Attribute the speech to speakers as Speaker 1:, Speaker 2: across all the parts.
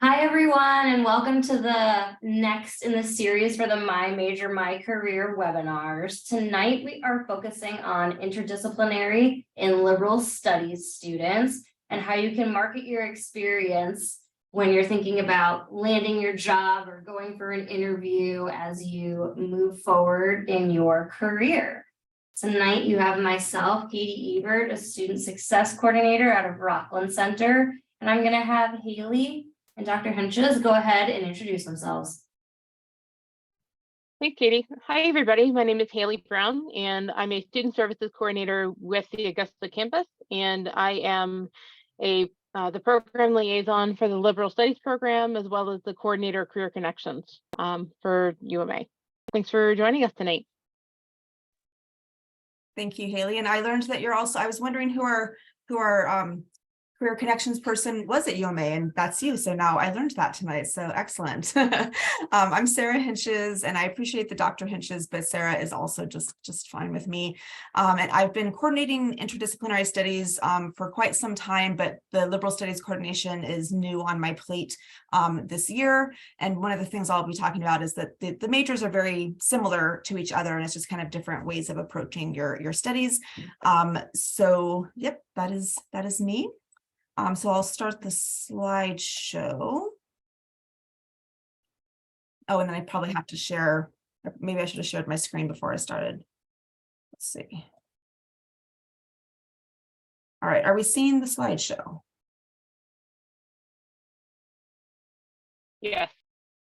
Speaker 1: Hi, everyone, and welcome to the next in the series for the My Major, My Career webinars. Tonight, we are focusing on interdisciplinary in liberal studies students and how you can market your experience when you're thinking about landing your job or going for an interview as you move forward in your career. Tonight, you have myself, Katie Ebert, a student success coordinator out of Rockland Center, and I'm going to have Haley and Dr. Henches go ahead and introduce themselves.
Speaker 2: Thanks, Katie. Hi, everybody. My name is Haley Brown, and I'm a student services coordinator with the Augusta campus, and I am the program liaison for the Liberal Studies program, as well as the coordinator of Career Connections for UMA. Thanks for joining us tonight.
Speaker 3: Thank you, Haley. And I learned that you're also, I was wondering who our Career Connections person was at UMA, and that's you. So now I learned that tonight. So excellent. I'm Sarah Hinches, and I appreciate the Dr. Hinches, but Sarah is also just fine with me. And I've been coordinating interdisciplinary studies for quite some time, but the liberal studies coordination is new on my plate this year. And one of the things I'll be talking about is that the majors are very similar to each other, and it's just kind of different ways of approaching your studies. So yep, that is me. So I'll start the slideshow. Oh, and then I probably have to share, maybe I should have shared my screen before I started. Let's see. All right, are we seeing the slideshow?
Speaker 2: Yes.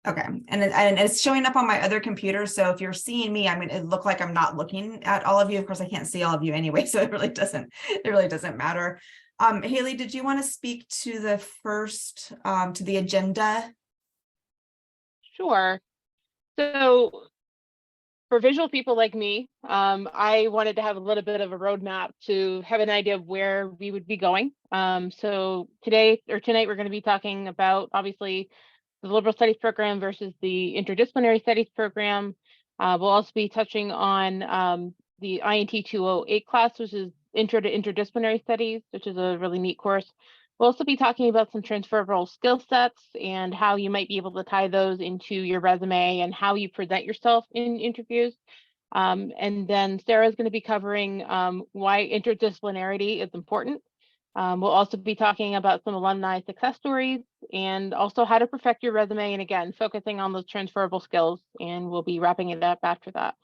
Speaker 3: Okay, and it's showing up on my other computer. So if you're seeing me, I mean, it looked like I'm not looking at all of you. Of course, I can't see all of you anyway, so it really doesn't matter. Haley, did you want to speak to the first, to the agenda?
Speaker 2: Sure. So for visual people like me, I wanted to have a little bit of a roadmap to have an idea of where we would be going. So tonight, we're going to be talking about, obviously, the liberal studies program versus the interdisciplinary studies program. We'll also be touching on the INT 208 class, which is Intro to Interdisciplinary Studies, which is a really neat course. We'll also be talking about some transferable skill sets and how you might be able to tie those into your resume and how you present yourself in interviews. And then Sarah's going to be covering why interdisciplinarity is important. We'll also be talking about some alumni success stories and also how to perfect your resume, and again, focusing on those transferable skills, and we'll be wrapping it up after that.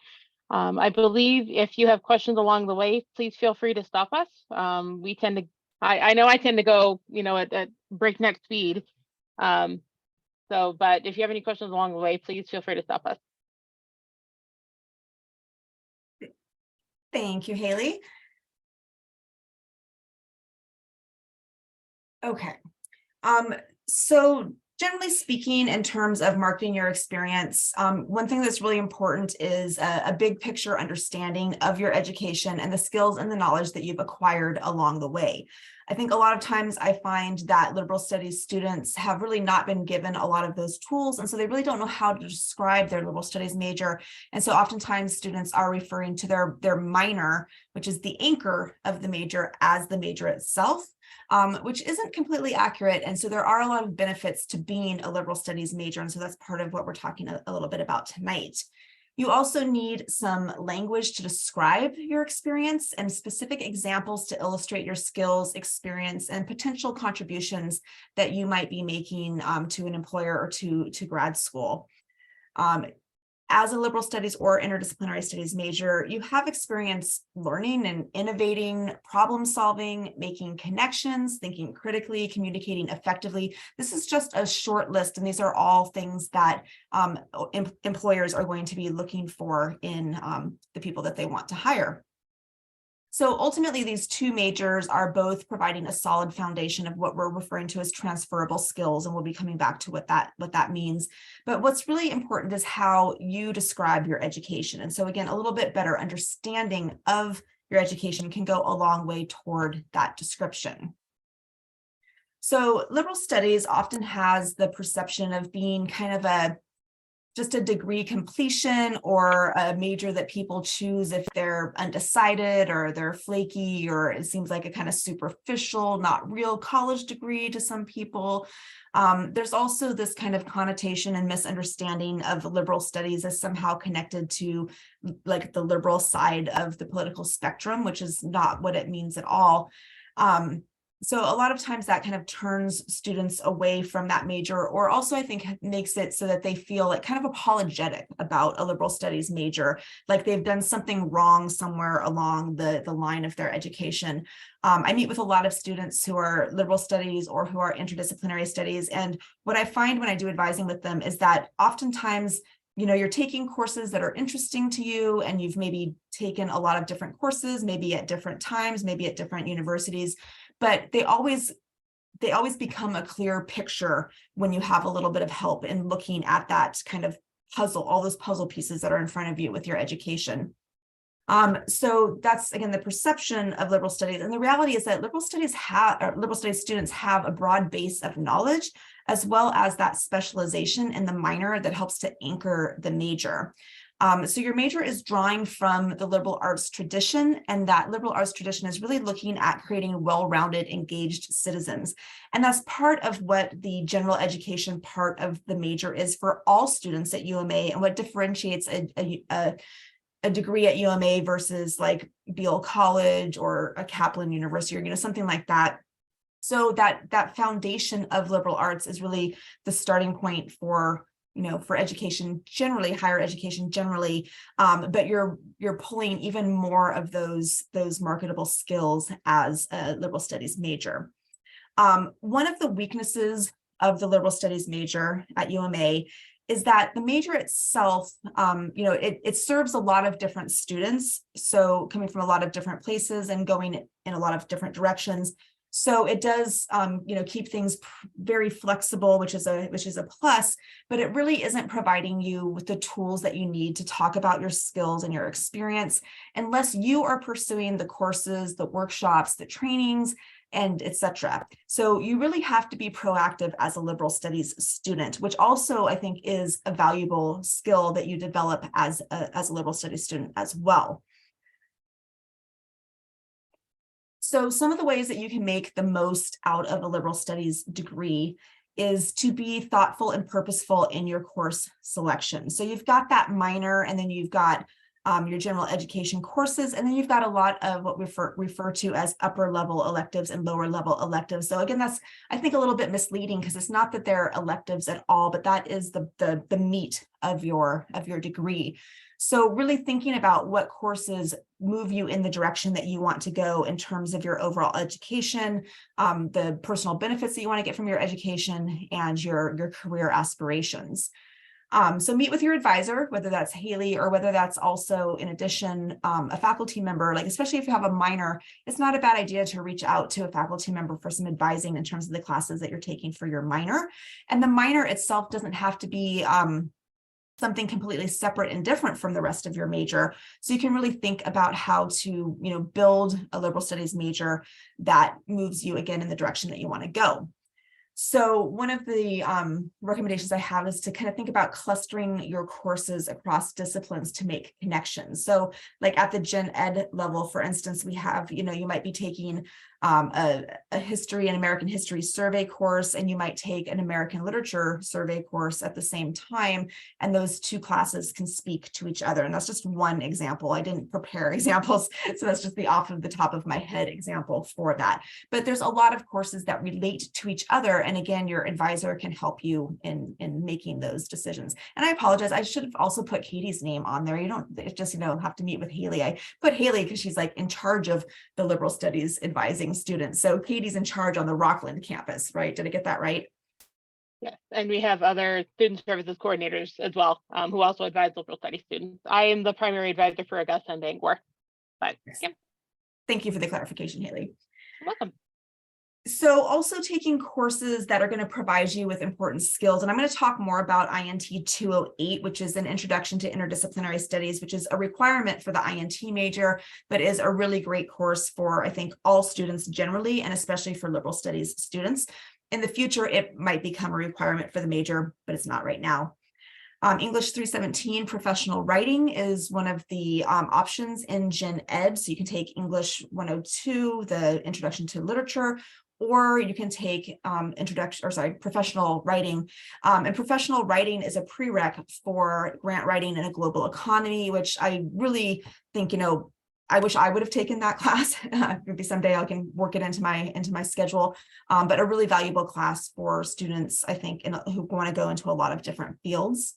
Speaker 2: I believe if you have questions along the way, please feel free to stop us. I know I tend to go, at breakneck speed. But if you have any questions along the way, please feel free to stop us.
Speaker 3: Thank you, Haley. Okay. So generally speaking, in terms of marketing your experience, one thing that's really important is a big picture understanding of your education and the skills and the knowledge that you've acquired along the way. I think a lot of times I find that liberal studies students have really not been given a lot of those tools, and so they really don't know how to describe their liberal studies major. And so oftentimes students are referring to their minor, which is the anchor of the major, as the major itself. Which isn't completely accurate. And so there are a lot of benefits to being a liberal studies major. And so that's part of what we're talking a little bit about tonight. You also need some language to describe your experience and specific examples to illustrate your skills, experience, and potential contributions that you might be making to an employer or to grad school. As a liberal studies or interdisciplinary studies major, you have experience learning and innovating, problem solving, making connections, thinking critically, communicating effectively. This is just a short list, and these are all things that employers are going to be looking for in the people that they want to hire. So ultimately, these two majors are both providing a solid foundation of what we're referring to as transferable skills, and we'll be coming back to what that means. But what's really important is how you describe your education. And so again, a little bit better understanding of your education can go a long way toward that description. So liberal studies often has the perception of being kind of just a degree completion or a major that people choose if they're undecided or they're flaky, or it seems like a kind of superficial, not real college degree to some people. There's also this kind of connotation and misunderstanding of liberal studies as somehow connected to like the liberal side of the political spectrum, which is not what it means at all. So a lot of times that kind of turns students away from that major, or also I think makes it so that they feel like kind of apologetic about a liberal studies major, like they've done something wrong somewhere along the line of their education. I meet with a lot of students who are liberal studies or who are interdisciplinary studies. And what I find when I do advising with them is that oftentimes, you're taking courses that are interesting to you, and you've maybe taken a lot of different courses, maybe at different times, maybe at different universities, but they always become a clear picture when you have a little bit of help in looking at that kind of puzzle, all those puzzle pieces that are in front of you with your education. So that's, again, the perception of liberal studies. And the reality is that liberal studies students have a broad base of knowledge, as well as that specialization in the minor that helps to anchor the major. So your major is drawing from the liberal arts tradition, and that liberal arts tradition is really looking at creating well-rounded, engaged citizens. And that's part of what the general education part of the major is for all students at UMA, and what differentiates a degree at UMA versus like Beale College or a Kaplan University, or something like that. So that foundation of liberal arts is really the starting point for education generally, higher education generally, but you're pulling even more of those marketable skills as a liberal studies major. One of the weaknesses of the liberal studies major at UMA is that the major itself, it serves a lot of different students, so coming from a lot of different places and going in a lot of different directions. So it does, keep things very flexible, which is a plus, but it really isn't providing you with the tools that you need to talk about your skills and your experience, unless you are pursuing the courses, the workshops, the trainings, and etc. So you really have to be proactive as a liberal studies student, which also I think is a valuable skill that you develop as a liberal studies student as well. So some of the ways that you can make the most out of a liberal studies degree is to be thoughtful and purposeful in your course selection. So you've got that minor, and then you've got your general education courses, and then you've got a lot of what we refer to as upper level electives and lower level electives. So again, that's, I think, a little bit misleading, because it's not that they're electives at all, but that is the meat of your degree. So really thinking about what courses move you in the direction that you want to go in terms of your overall education, the personal benefits that you want to get from your education, and your career aspirations. So meet with your advisor, whether that's Haley or whether that's also, in addition, a faculty member. Like, especially if you have a minor, it's not a bad idea to reach out to a faculty member for some advising in terms of the classes that you're taking for your minor. And the minor itself doesn't have to be something completely separate and different from the rest of your major. So you can really think about how to, build a liberal studies major that moves you again in the direction that you want to go. So one of the recommendations I have is to kind of think about clustering your courses across disciplines to make connections. So like at the gen ed level, for instance, we have, you might be taking a history and American history survey course, and you might take an American literature survey course at the same time, and those two classes can speak to each other. And that's just one example. I didn't prepare examples, so that's just the off of the top of my head example for that. But there's a lot of courses that relate to each other, and again, your advisor can help you in making those decisions. And I apologize, I should have also put Katie's name on there. You don't just have to meet with Haley. I put Haley because she's like in charge of the liberal studies advising students. So Katie's in charge on the Rockland campus, right? Did I get that right?
Speaker 2: Yes, and we have other student services coordinators as well, who also advise liberal studies students. I am the primary advisor for Augusta and Bangor, but
Speaker 3: yes.
Speaker 2: Yeah.
Speaker 3: Thank you for the clarification, Haley.
Speaker 2: You're welcome.
Speaker 3: So also taking courses that are going to provide you with important skills. And I'm going to talk more about INT 208, which is an introduction to interdisciplinary studies, which is a requirement for the INT major, but is a really great course for, I think, all students generally, and especially for liberal studies students. In the future, it might become a requirement for the major, but it's not right now. English 317 professional writing is one of the options in Gen Ed. So you can take English 102, the Introduction to Literature, or you can take professional writing. And professional writing is a prereq for grant writing in a global economy, which I really think, I wish I would have taken that class. Maybe someday I can work it into my schedule, but a really valuable class for students, I think, who want to go into a lot of different fields.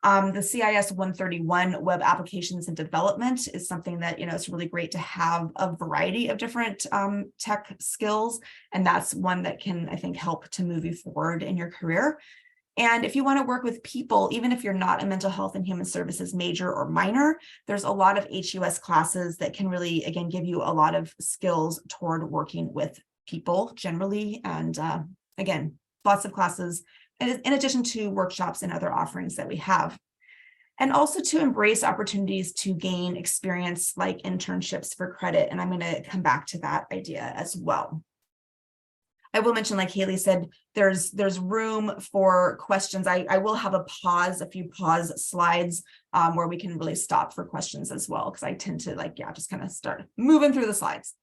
Speaker 3: The CIS 131 web applications and development is something that, it's really great to have a variety of different tech skills. And that's one that can, I think, help to move you forward in your career. And if you want to work with people, even if you're not a mental health and human services major or minor, there's a lot of HUS classes that can really, again, give you a lot of skills toward working with people generally. And again, lots of classes in addition to workshops and other offerings that we have. And also to embrace opportunities to gain experience like internships for credit. And I'm going to come back to that idea as well. I will mention, like Haley said, there's room for questions. I will have a few pause slides where we can really stop for questions as well, because I tend to just kind of start moving through the slides.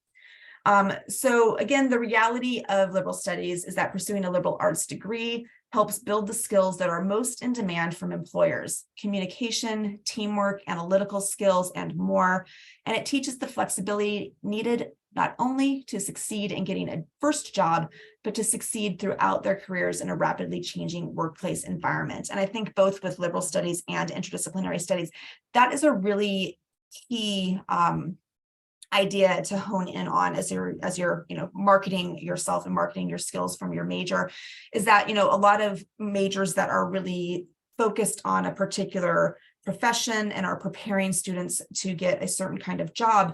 Speaker 3: So again, the reality of liberal studies is that pursuing a liberal arts degree helps build the skills that are most in demand from employers: communication, teamwork, analytical skills, and more. And it teaches the flexibility needed not only to succeed in getting a first job, but to succeed throughout their careers in a rapidly changing workplace environment. And I think both with liberal studies and interdisciplinary studies, that is a really key idea to hone in on as you're marketing yourself and marketing your skills from your major, is that a lot of majors that are really focused on a particular profession and are preparing students to get a certain kind of job.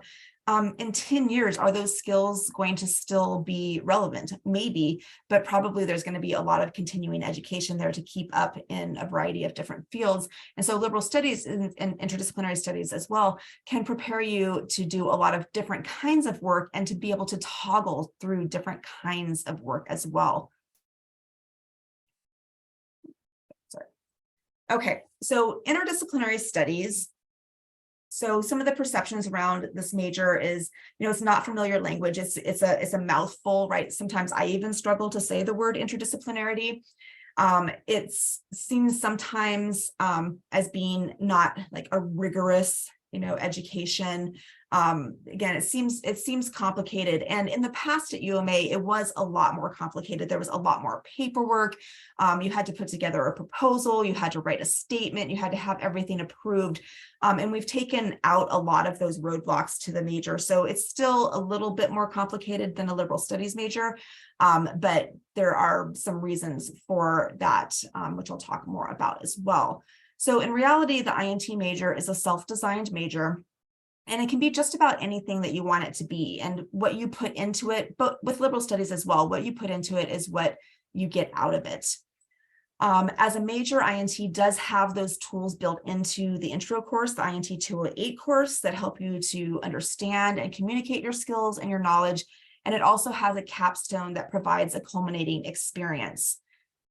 Speaker 3: In 10 years, are those skills going to still be relevant? Maybe, but probably there's going to be a lot of continuing education there to keep up in a variety of different fields. And so liberal studies and interdisciplinary studies as well can prepare you to do a lot of different kinds of work and to be able to toggle through different kinds of work as well. Sorry. Okay, so interdisciplinary studies. So some of the perceptions around this major is, it's not familiar language. It's a mouthful, right? Sometimes I even struggle to say the word interdisciplinarity. It seems sometimes as being not like a rigorous, education. Again, it seems complicated. And in the past at UMA, it was a lot more complicated. There was a lot more paperwork. You had to put together a proposal. You had to write a statement. You had to have everything approved. And we've taken out a lot of those roadblocks to the major. So it's still a little bit more complicated than a liberal studies major. But there are some reasons for that, which I'll talk more about as well. So in reality, the INT major is a self-designed major, and it can be just about anything that you want it to be. And what you put into it, but with liberal studies as well, what you put into it is what you get out of it. As a major, INT does have those tools built into the intro course, the INT 208 course, that help you to understand and communicate your skills and your knowledge. And it also has a capstone that provides a culminating experience.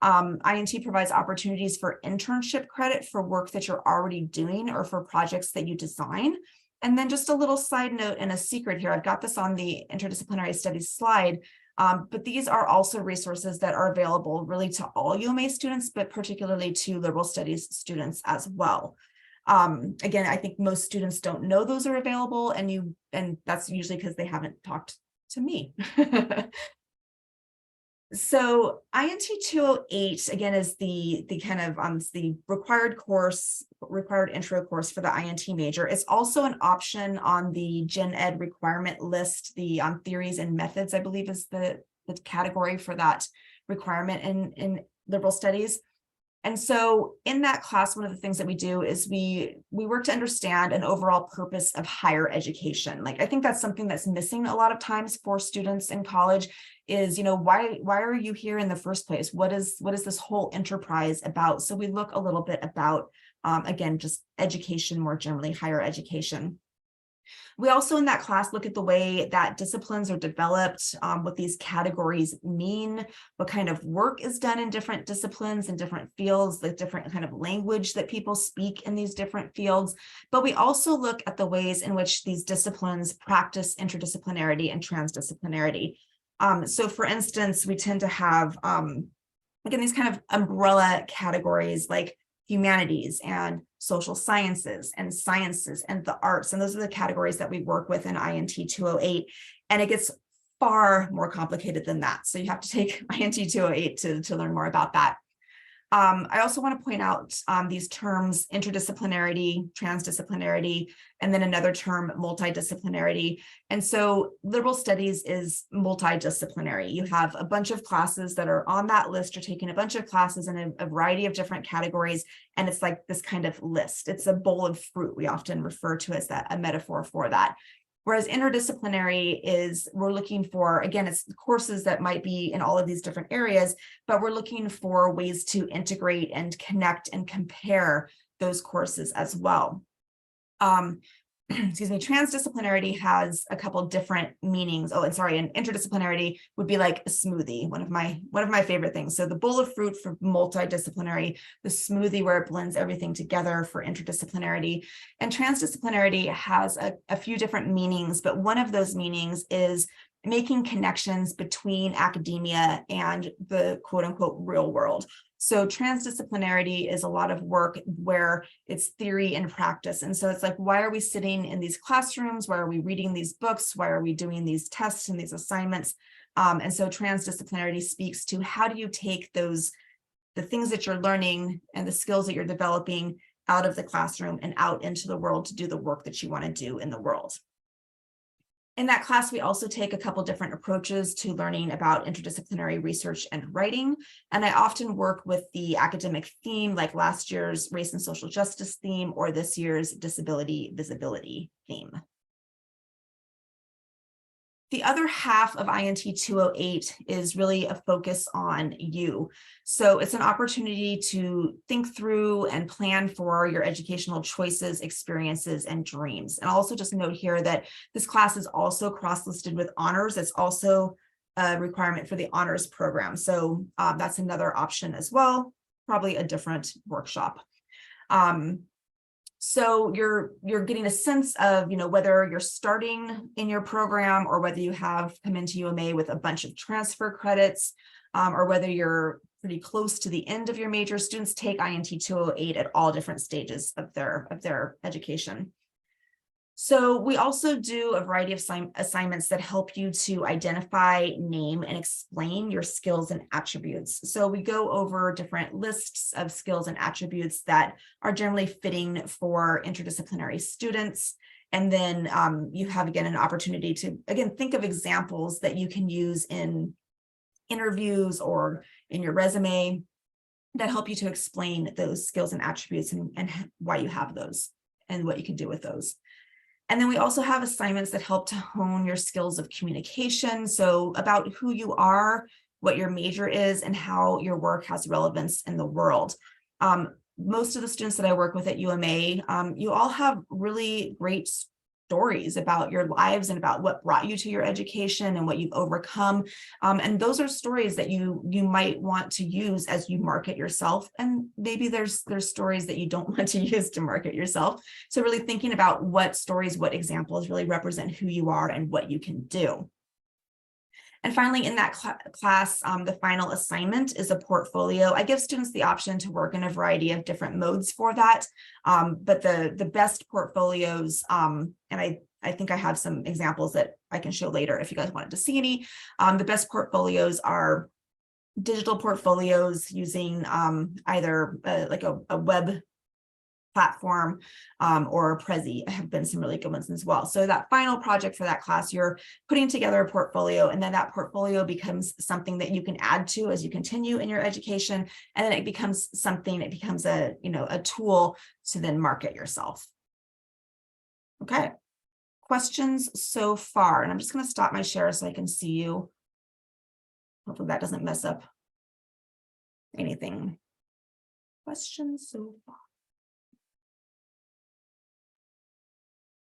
Speaker 3: INT provides opportunities for internship credit for work that you're already doing or for projects that you design. And then just a little side note and a secret here, I've got this on the interdisciplinary studies slide, but these are also resources that are available really to all UMA students, but particularly to liberal studies students as well. Again, I think most students don't know those are available, and that's usually because they haven't talked to me. So INT 208 again is the kind of the required intro course for the INT major. It's also an option on the Gen Ed requirement list. The theories and methods, I believe, is the category for that requirement in liberal studies. And so in that class, one of the things that we do is we work to understand an overall purpose of higher education. Like, I think that's something that's missing a lot of times for students in college is, why are you here in the first place? What is this whole enterprise about? So we look a little bit about, again, just education more generally, higher education. We also in that class look at the way that disciplines are developed, what these categories mean, what kind of work is done in different disciplines and different fields, the different kind of language that people speak in these different fields. But we also look at the ways in which these disciplines practice interdisciplinarity and transdisciplinarity. So for instance, we tend to have, again, these kind of umbrella categories like humanities and social sciences and the arts. And those are the categories that we work with in INT 208. And it gets far more complicated than that. So you have to take INT 208 to learn more about that. I also want to point out these terms, interdisciplinarity, transdisciplinarity, and then another term, multidisciplinarity. And so liberal studies is multidisciplinary. You have a bunch of classes that are on that list. You're taking a bunch of classes in a variety of different categories. And it's like this kind of list. It's a bowl of fruit. We often refer to as a metaphor for that. Whereas interdisciplinary is, we're looking for, again, it's courses that might be in all of these different areas, but we're looking for ways to integrate and connect and compare those courses as well. Excuse me, transdisciplinarity has a couple different meanings. Oh, and sorry, and interdisciplinarity would be like a smoothie, one of my favorite things. So the bowl of fruit for multidisciplinary, the smoothie where it blends everything together for interdisciplinarity. And transdisciplinarity has a few different meanings, but one of those meanings is making connections between academia and the quote unquote real world. So transdisciplinarity is a lot of work where it's theory and practice. And so it's like, why are we sitting in these classrooms? Why are we reading these books? Why are we doing these tests and these assignments? And so transdisciplinarity speaks to how do you take the things that you're learning and the skills that you're developing out of the classroom and out into the world to do the work that you want to do in the world. In that class, we also take a couple different approaches to learning about interdisciplinary research and writing. And I often work with the academic theme, like last year's race and social justice theme, or this year's disability visibility theme. The other half of INT 208 is really a focus on you. So it's an opportunity to think through and plan for your educational choices, experiences, and dreams. And I'll also just note here that this class is also cross-listed with honors. It's also a requirement for the honors program. So that's another option as well, probably a different workshop. So you're getting a sense of, whether you're starting in your program or whether you have come into UMA with a bunch of transfer credits, or whether you're pretty close to the end of your major. Students take INT 208 at all different stages of their education. So we also do a variety of assignments that help you to identify, name, and explain your skills and attributes. So we go over different lists of skills and attributes that are generally fitting for interdisciplinary students. And then you have, again, an opportunity to, again, think of examples that you can use in interviews or in your resume that help you to explain those skills and attributes and why you have those and what you can do with those. And then we also have assignments that help to hone your skills of communication. So about who you are, what your major is, and how your work has relevance in the world. Most of the students that I work with at UMA, you all have really great stories about your lives and about what brought you to your education and what you've overcome. And those are stories that you might want to use as you market yourself. And maybe there's stories that you don't want to use to market yourself. So really thinking about what stories, what examples really represent who you are and what you can do. And finally, in that class, the final assignment is a portfolio. I give students the option to work in a variety of different modes for that. But the best portfolios, and I think I have some examples that I can show later if you guys wanted to see any. The best portfolios are digital portfolios using either like a web platform or Prezi have been some really good ones as well. So that final project for that class, you're putting together a portfolio, and then that portfolio becomes something that you can add to as you continue in your education. And then it becomes something, it becomes a tool to then market yourself. Okay, questions so far? And I'm just going to stop my share so I can see you. Hopefully that doesn't mess up anything. Questions so far?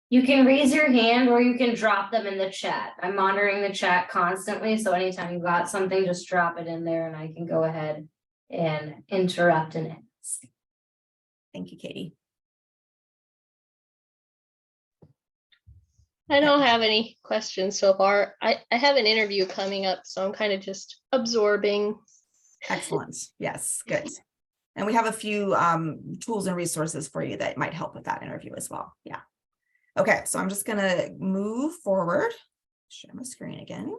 Speaker 1: You can raise your hand or you can drop them in the chat. I'm monitoring the chat constantly, so anytime you got something, just drop it in there and I can go ahead and interrupt and ask.
Speaker 3: Thank you, Katie.
Speaker 4: I don't have any questions so far. I have an interview coming up, so I'm kind of just absorbing.
Speaker 3: Excellent. Yes, good. And we have a few tools and resources for you that might help with that interview as well. Yeah. Okay, so I'm just gonna move forward. Share my screen again.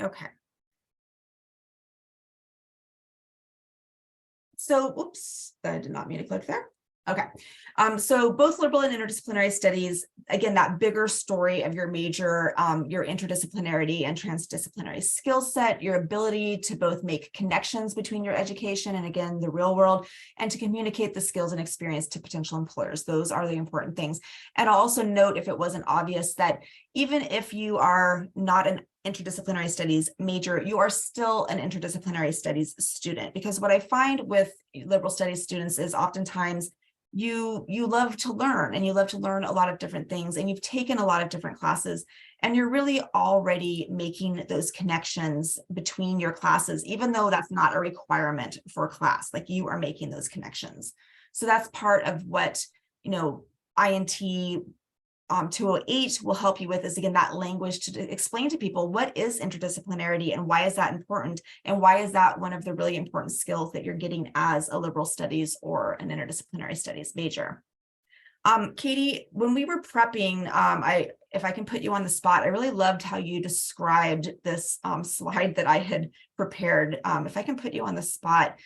Speaker 3: Okay. So, oops, I did not mean to click there. Okay, so both liberal and interdisciplinary studies, again, that bigger story of your major, your interdisciplinarity and transdisciplinary skill set, your ability to both make connections between your education and, again, the real world, and to communicate the skills and experience to potential employers. Those are the important things. And I'll also note, if it wasn't obvious, that even if you are not an interdisciplinary studies major, you are still an interdisciplinary studies student, because what I find with liberal studies students is oftentimes you love to learn, and you love to learn a lot of different things, and you've taken a lot of different classes, and you're really already making those connections between your classes, even though that's not a requirement for class. Like, you are making those connections. So that's part of what, you know, INT 208 will help you with, is, again, that language to explain to people what is interdisciplinarity and why is that important, and why is that one of the really important skills that you're getting as a liberal studies or an interdisciplinary studies major. Katie, when we were prepping, if I can put you on the spot, I really loved how you described this slide that I had prepared. If I can put you on the spot,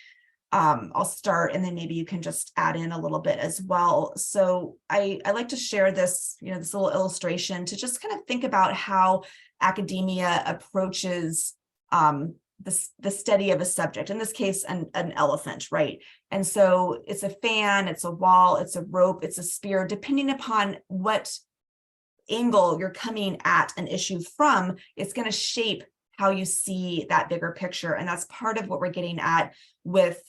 Speaker 3: I'll start, and then maybe you can just add in a little bit as well. So I like to share this, you know, this little illustration to just kind of think about how academia approaches the study of a subject, in this case, an elephant, right? And so it's a fan, it's a wall, it's a rope, it's a spear, depending upon what angle you're coming at an issue from, it's going to shape how you see that bigger picture. And that's part of what we're getting at with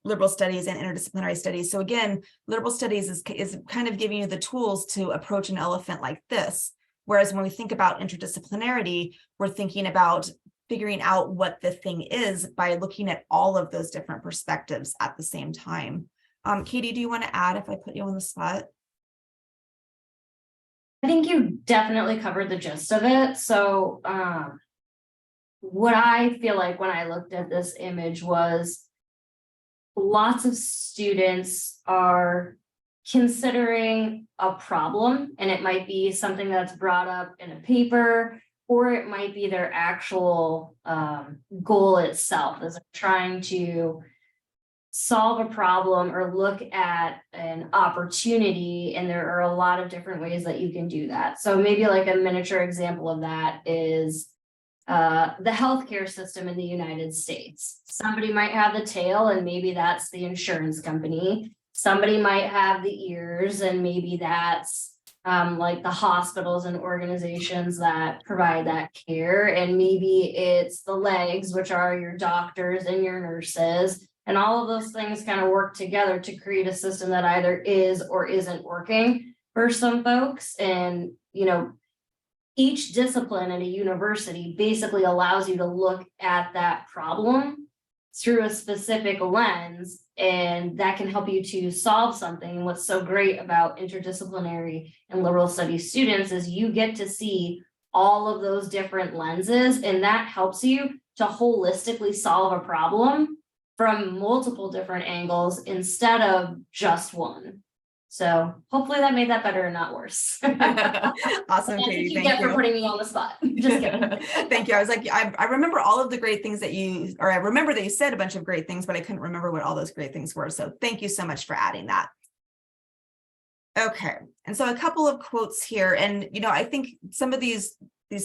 Speaker 3: liberal studies and interdisciplinary studies. So again, liberal studies is kind of giving you the tools to approach an elephant like this. Whereas when we think about interdisciplinarity, we're thinking about figuring out what the thing is by looking at all of those different perspectives at the same time. Katie, do you want to add if I put you on the spot?
Speaker 1: I think you definitely covered the gist of it. So what I feel like when I looked at this image was lots of students are considering a problem, and it might be something that's brought up in a paper, or it might be their actual goal itself, as trying to solve a problem or look at an opportunity. And there are a lot of different ways that you can do that. So maybe like a miniature example of that is the healthcare system in the United States. Somebody might have the tail, and maybe that's the insurance company. Somebody might have the ears, and maybe that's like the hospitals and organizations that provide that care. And maybe it's the legs, which are your doctors and your nurses. And all of those things kind of work together to create a system that either is or isn't working for some folks. And, you know, each discipline at a university basically allows you to look at that problem through a specific lens, and that can help you to solve something. And what's so great about interdisciplinary and liberal studies students is you get to see all of those different lenses, and that helps you to holistically solve a problem from multiple different angles instead of just one. So hopefully that made that better and not worse.
Speaker 3: Awesome, Katie. Thank you
Speaker 1: For putting me on the spot. Just kidding.
Speaker 3: Thank you. I was like, I remember all of the great things that I remember that you said a bunch of great things, but I couldn't remember what all those great things were. So thank you so much for adding that. Okay. And so a couple of quotes here. And, you know, I think some of these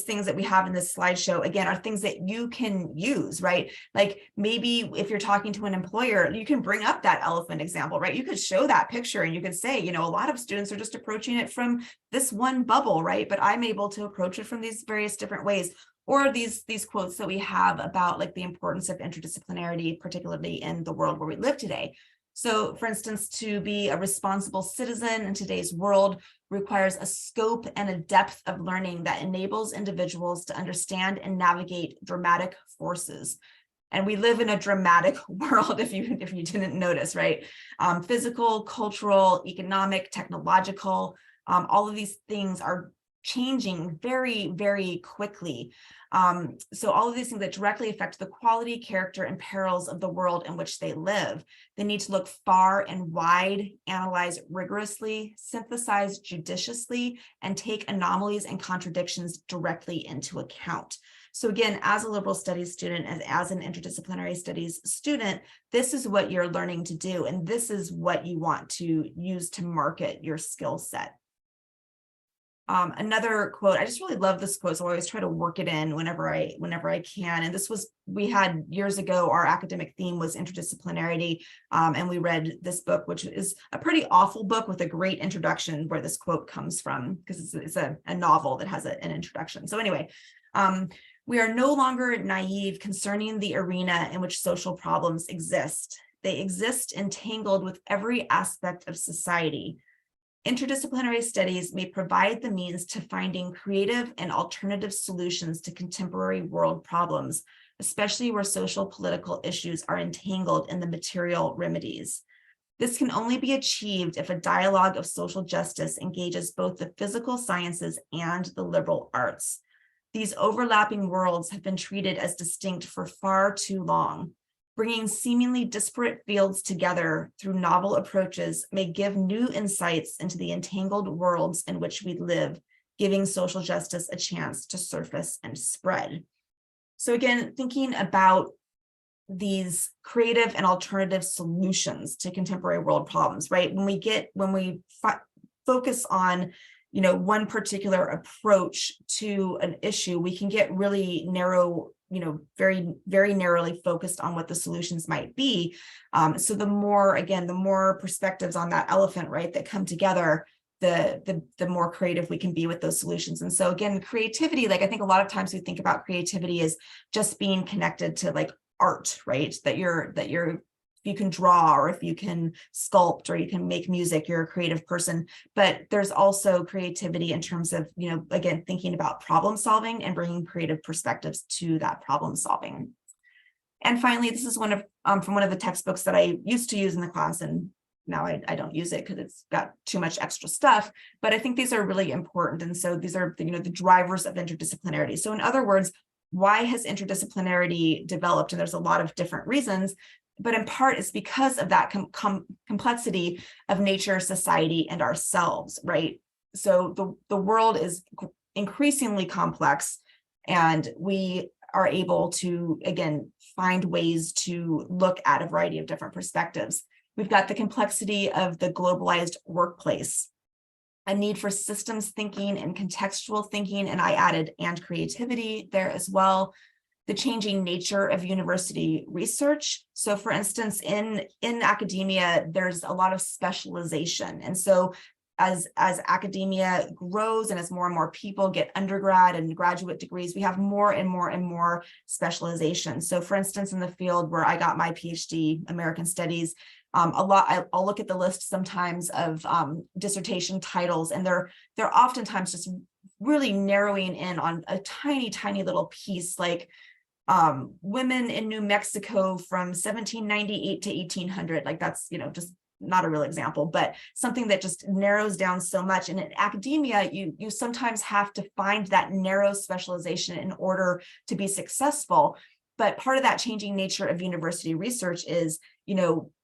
Speaker 3: things that we have in this slideshow, again, are things that you can use, right? Like maybe if you're talking to an employer, you can bring up that elephant example, right? You could show that picture and you could say, you know, a lot of students are just approaching it from this one bubble, right? But I'm able to approach it from these various different ways. Or these quotes that we have about like the importance of interdisciplinarity, particularly in the world where we live today. So for instance, to be a responsible citizen in today's world requires a scope and a depth of learning that enables individuals to understand and navigate dramatic forces. And we live in a dramatic world, if you didn't notice, right? Physical, cultural, economic, technological, all of these things are changing very, very quickly. So all of these things that directly affect the quality, character, and perils of the world in which they live. They need to look far and wide, analyze rigorously, synthesize judiciously, and take anomalies and contradictions directly into account. So again, as a liberal studies student, as an interdisciplinary studies student, this is what you're learning to do, and this is what you want to use to market your skill set. Another quote, I just really love this quote, so I always try to work it in whenever I can. And this was, we had years ago, our academic theme was interdisciplinarity, and we read this book, which is a pretty awful book with a great introduction where this quote comes from, because it's a novel that has an introduction. So anyway, we are no longer naive concerning the arena in which social problems exist. They exist entangled with every aspect of society. Interdisciplinary studies may provide the means to finding creative and alternative solutions to contemporary world problems, especially where social political issues are entangled in the material remedies. This can only be achieved if a dialogue of social justice engages both the physical sciences and the liberal arts. These overlapping worlds have been treated as distinct for far too long. Bringing seemingly disparate fields together through novel approaches may give new insights into the entangled worlds in which we live, giving social justice a chance to surface and spread. So again, thinking about these creative and alternative solutions to contemporary world problems, right? When we focus on one particular approach to an issue, we can get really narrow, very, very narrowly focused on what the solutions might be. So the more perspectives on that elephant, right, that come together, the more creative we can be with those solutions. And so again, creativity, like I think a lot of times we think about creativity as just being connected to like art, right? That you can draw, or if you can sculpt, or you can make music, you're a creative person. But there's also creativity in terms of, again, thinking about problem solving and bringing creative perspectives to that problem solving. And finally, this is from one of the textbooks that I used to use in the class, and now I don't use it because it's got too much extra stuff, but I think these are really important. And so these are the drivers of interdisciplinarity. So in other words, why has interdisciplinarity developed? And there's a lot of different reasons, but in part it's because of that complexity of nature, society, and ourselves, right? So the world is increasingly complex, and we are able to, again, find ways to look at a variety of different perspectives. We've got the complexity of the globalized workplace, a need for systems thinking and contextual thinking, and I added and creativity there as well. The changing nature of university research. So for instance, in academia, there's a lot of specialization. And so as academia grows and as more and more people get undergrad and graduate degrees, we have more and more and more specialization. So for instance, in the field where I got my PhD, American Studies, I'll look at the list sometimes of dissertation titles, and they're oftentimes just really narrowing in on a tiny, tiny little piece, like women in New Mexico from 1798 to 1800. Like that's, just not a real example, but something that just narrows down so much. And in academia, you sometimes have to find that narrow specialization in order to be successful. But part of that changing nature of university research is,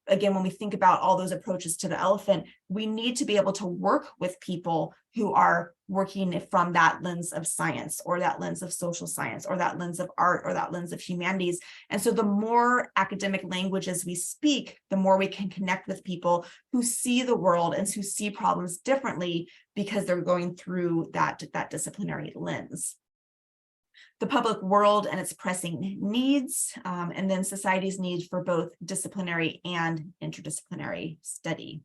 Speaker 3: again, when we think about all those approaches to the elephant, we need to be able to work with people who are working from that lens of science, or that lens of social science, or that lens of art, or that lens of humanities. And so the more academic languages we speak, the more we can connect with people who see the world and who see problems differently because they're going through that disciplinary lens. The public world and its pressing needs, and then society's need for both disciplinary and interdisciplinary study.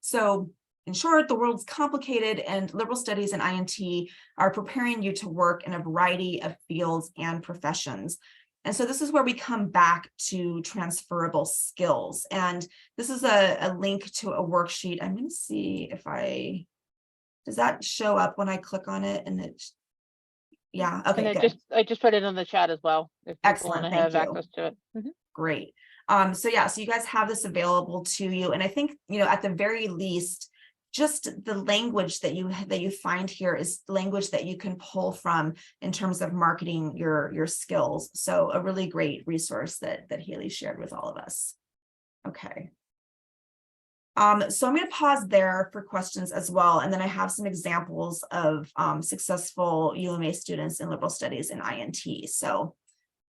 Speaker 3: So in short, the world's complicated, and liberal studies and INT are preparing you to work in a variety of fields and professions. And so this is where we come back to transferable skills. And this is a link to a worksheet. I'm going to see if does that show up when I click on it? And yeah, okay,
Speaker 2: And
Speaker 3: good.
Speaker 2: I just put it in the chat as well, if people
Speaker 3: Excellent,
Speaker 2: want to
Speaker 3: thank
Speaker 2: have
Speaker 3: you.
Speaker 2: access to it. Mhm.
Speaker 3: Great. So yeah, so you guys have this available to you. And I think, at the very least, just the language that you find here is language that you can pull from in terms of marketing your skills. So a really great resource that Haley shared with all of us. Okay. So I'm going to pause there for questions as well. And then I have some examples of successful UMA students in liberal studies and INT. So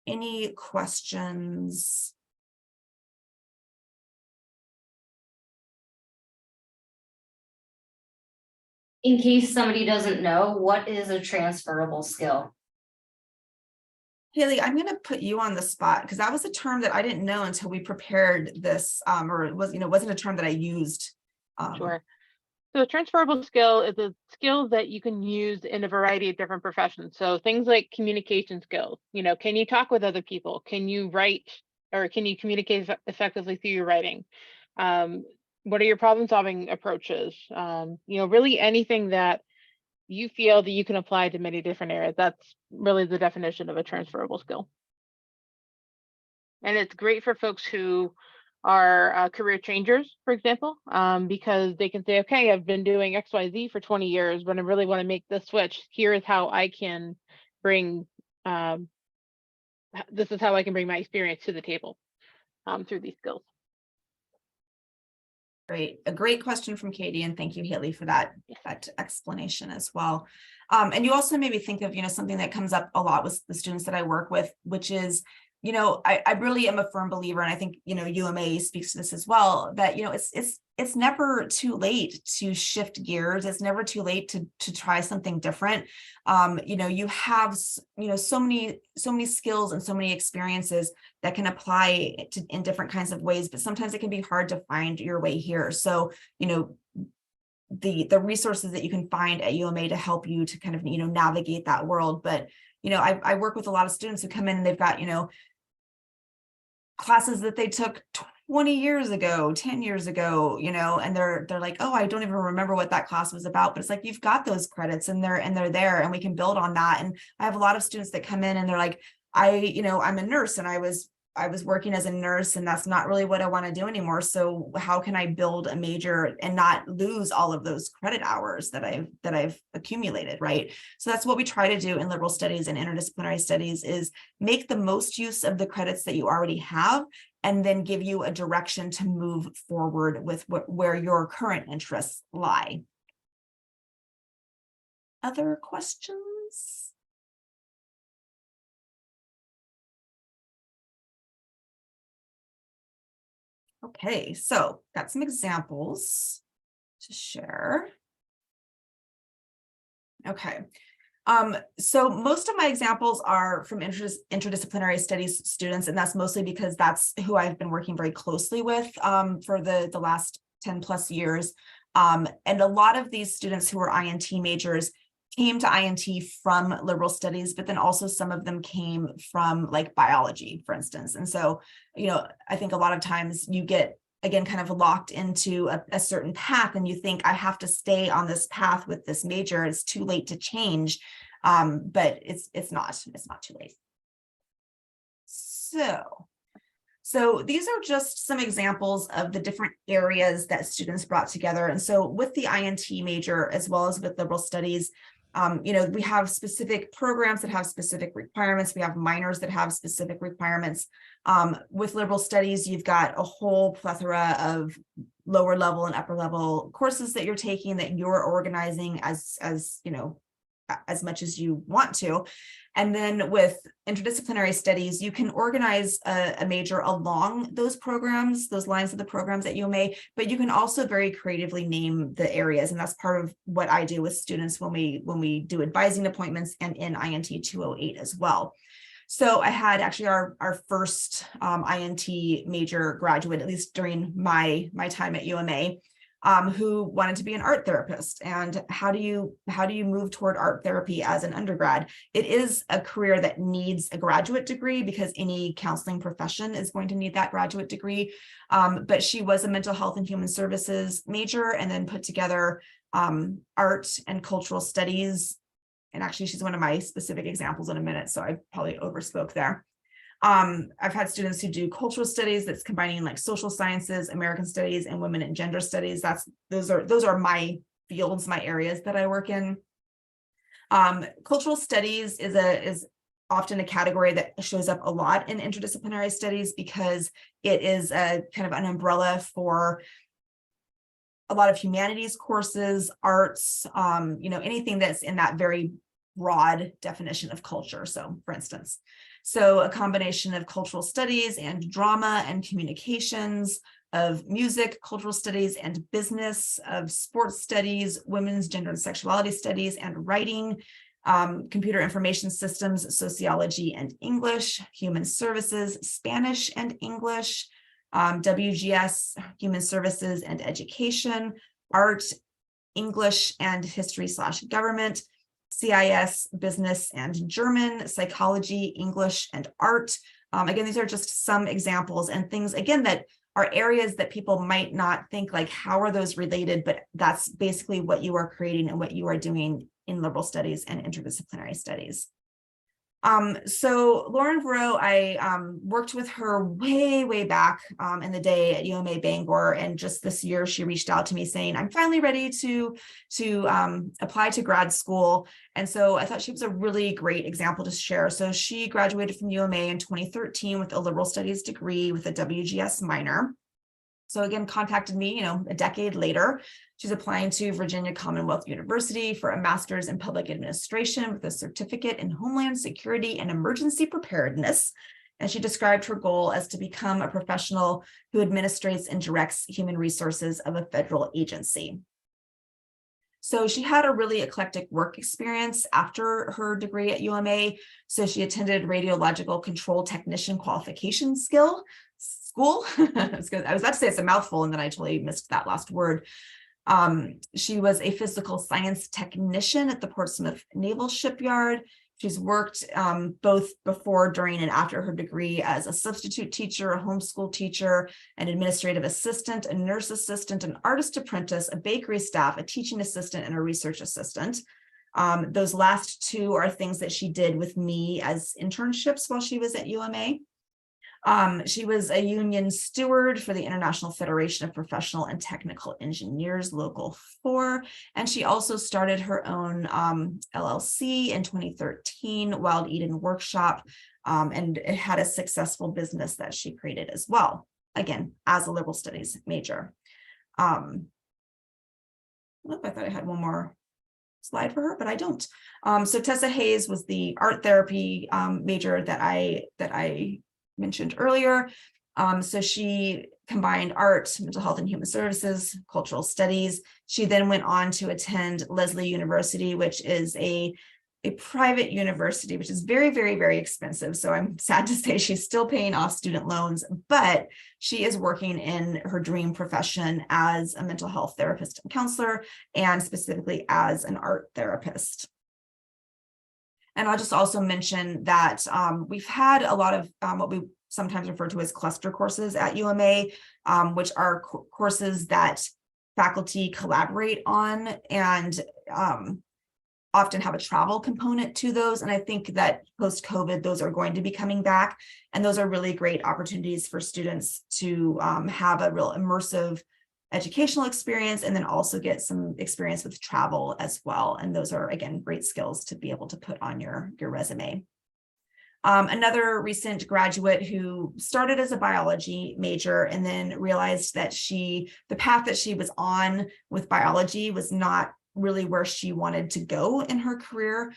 Speaker 3: any questions?
Speaker 1: In case somebody doesn't know, what is a transferable skill?
Speaker 3: Haley, I'm going to put you on the spot because that was a term that I didn't know until we prepared this, or it was, wasn't a term that I used.
Speaker 2: Sure. So a transferable skill is a skill that you can use in a variety of different professions. So things like communication skills, can you talk with other people? Can you write, or can you communicate effectively through your writing? What are your problem solving approaches? Really anything that you feel that you can apply to many different areas. That's really the definition of a transferable skill. And it's great for folks who are career changers, for example, because they can say, okay, I've been doing XYZ for 20 years, but I really want to make this switch. Here is how I can bring, this is how I can bring my experience to the table through these skills.
Speaker 3: Great. A great question from Katie, and thank you, Haley, for that explanation as well. And you also made me think of, something that comes up a lot with the students that I work with, which is, I really am a firm believer, and I think, UMA speaks to this as well, that, it's never too late to shift gears. It's never too late to try something different. You have, so many skills and so many experiences that can apply in different kinds of ways, but sometimes it can be hard to find your way here. So, the resources that you can find at UMA to help you to kind of, navigate that world. But, I work with a lot of students who come in and they've got, classes that they took 20 years ago, 10 years ago, and they're like, oh, I don't even remember what that class was about. But it's like, you've got those credits and they're there, and we can build on that. And I have a lot of students that come in and they're like, I'm a nurse, and I was working as a nurse, and that's not really what I want to do anymore. So how can I build a major and not lose all of those credit hours that I've accumulated, right? So that's what we try to do in liberal studies and interdisciplinary studies, is make the most use of the credits that you already have, and then give you a direction to move forward with where your current interests lie. Other questions? Okay, so got some examples to share. Okay, so most of my examples are from interdisciplinary studies students, and that's mostly because that's who I've been working very closely with for the last 10 plus years. And a lot of these students who are INT majors came to INT from liberal studies, but then also some of them came from like biology, for instance. And so, I think a lot of times you get, again, kind of locked into a certain path, and you think, I have to stay on this path with this major. It's too late to change. But it's not too late. So these are just some examples of the different areas that students brought together. And so with the INT major, as well as with liberal studies, we have specific programs that have specific requirements. We have minors that have specific requirements. With liberal studies, you've got a whole plethora of lower level and upper level courses that you're taking, that you're organizing as much as you want to. And then with interdisciplinary studies, you can organize a major along those programs, those lines of the programs at UMA, but you can also very creatively name the areas. And that's part of what I do with students when we do advising appointments and in INT 208 as well. So I had actually our first INT major graduate, at least during my time at UMA. who wanted to be an art therapist. And how do you move toward art therapy as an undergrad? It is a career that needs a graduate degree because any counseling profession is going to need that graduate degree. But she was a mental health and human services major and then put together art and cultural studies. And actually, she's one of my specific examples in a minute, so I probably overspoke there. I've had students who do cultural studies that's combining like social sciences, American studies, and women and gender studies. Those are my fields, my areas that I work in. Cultural studies is often a category that shows up a lot in interdisciplinary studies because it is a kind of an umbrella for a lot of humanities courses, arts, anything that's in that very broad definition of culture. So for instance, a combination of cultural studies and drama and communications, of music, cultural studies and business, of sports studies, women's gender and sexuality studies and writing, computer information systems, sociology and English, human services, Spanish and English, WGS, human services and education, art, English and history/government, CIS, business and German, psychology, English and art. Again, these are just some examples and things, again, that are areas that people might not think like, how are those related? But that's basically what you are creating and what you are doing in liberal studies and interdisciplinary studies. So Lauren Varro, I worked with her way back in the day at UMA Bangor, and just this year she reached out to me saying, I'm finally ready to apply to grad school. And so I thought she was a really great example to share. So she graduated from UMA in 2013 with a liberal studies degree with a WGS minor. So again, contacted me, a decade later. She's applying to Virginia Commonwealth University for a master's in public administration with a certificate in Homeland Security and emergency preparedness. And she described her goal as to become a professional who administrates and directs human resources of a federal agency. So she had a really eclectic work experience after her degree at UMA. So she attended radiological control technician qualification school. I was about to say it's a mouthful, and then I totally missed that last word. She was a physical science technician at the Portsmouth Naval Shipyard. She's worked both before, during, and after her degree as a substitute teacher, a homeschool teacher, an administrative assistant, a nurse assistant, an artist apprentice, a bakery staff, a teaching assistant, and a research assistant. Those last two are things that she did with me as internships while she was at UMA. She was a union steward for the International Federation of Professional and Technical Engineers, Local 4, and she also started her own LLC in 2013, Wild Eden Workshop, and it had a successful business that she created as well, again, as a liberal studies major. I thought I had one more slide for her, but I don't. So Tessa Hayes was the art therapy major that I mentioned earlier. So she combined art, mental health and human services, cultural studies. She then went on to attend Lesley University, which is a private university, which is very, very, very expensive. So I'm sad to say she's still paying off student loans, but she is working in her dream profession as a mental health therapist and counselor, and specifically as an art therapist. And I'll just also mention that we've had a lot of what we sometimes refer to as cluster courses at UMA, which are courses that faculty collaborate on and often have a travel component to those. And I think that post-COVID, those are going to be coming back. And those are really great opportunities for students to have a real immersive educational experience, and then also get some experience with travel as well. And those are, again, great skills to be able to put on your resume. Another recent graduate who started as a biology major and then realized that the path that she was on with biology was not really where she wanted to go in her career.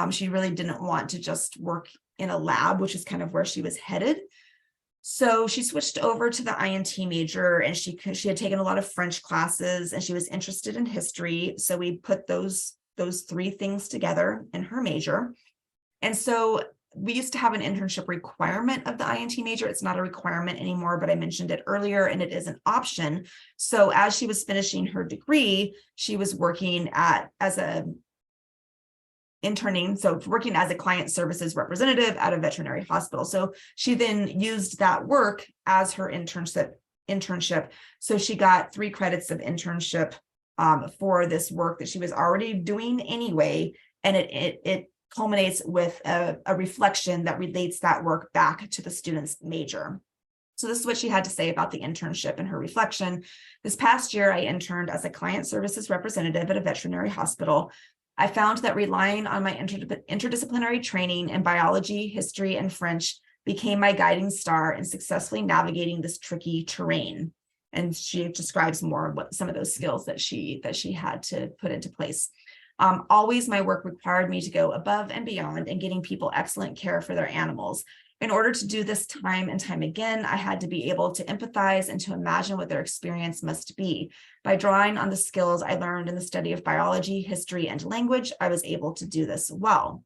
Speaker 3: She really didn't want to just work in a lab, which is kind of where she was headed. So she switched over to the INT major, and she had taken a lot of French classes, and she was interested in history. So we put those three things together in her major. And so we used to have an internship requirement of the INT major. It's not a requirement anymore, but I mentioned it earlier, and it is an option. So as she was finishing her degree, she was working working as a client services representative at a veterinary hospital. So she then used that work as her internship. So she got 3 credits of internship for this work that she was already doing anyway. And it culminates with a reflection that relates that work back to the student's major. So this is what she had to say about the internship and her reflection. This past year, I interned as a client services representative at a veterinary hospital. I found that relying on my interdisciplinary training in biology, history, and French became my guiding star in successfully navigating this tricky terrain. And she describes more of what some of those skills that she had to put into place. Always my work required me to go above and beyond in getting people excellent care for their animals. In order to do this time and time again, I had to be able to empathize and to imagine what their experience must be. By drawing on the skills I learned in the study of biology, history, and language, I was able to do this well.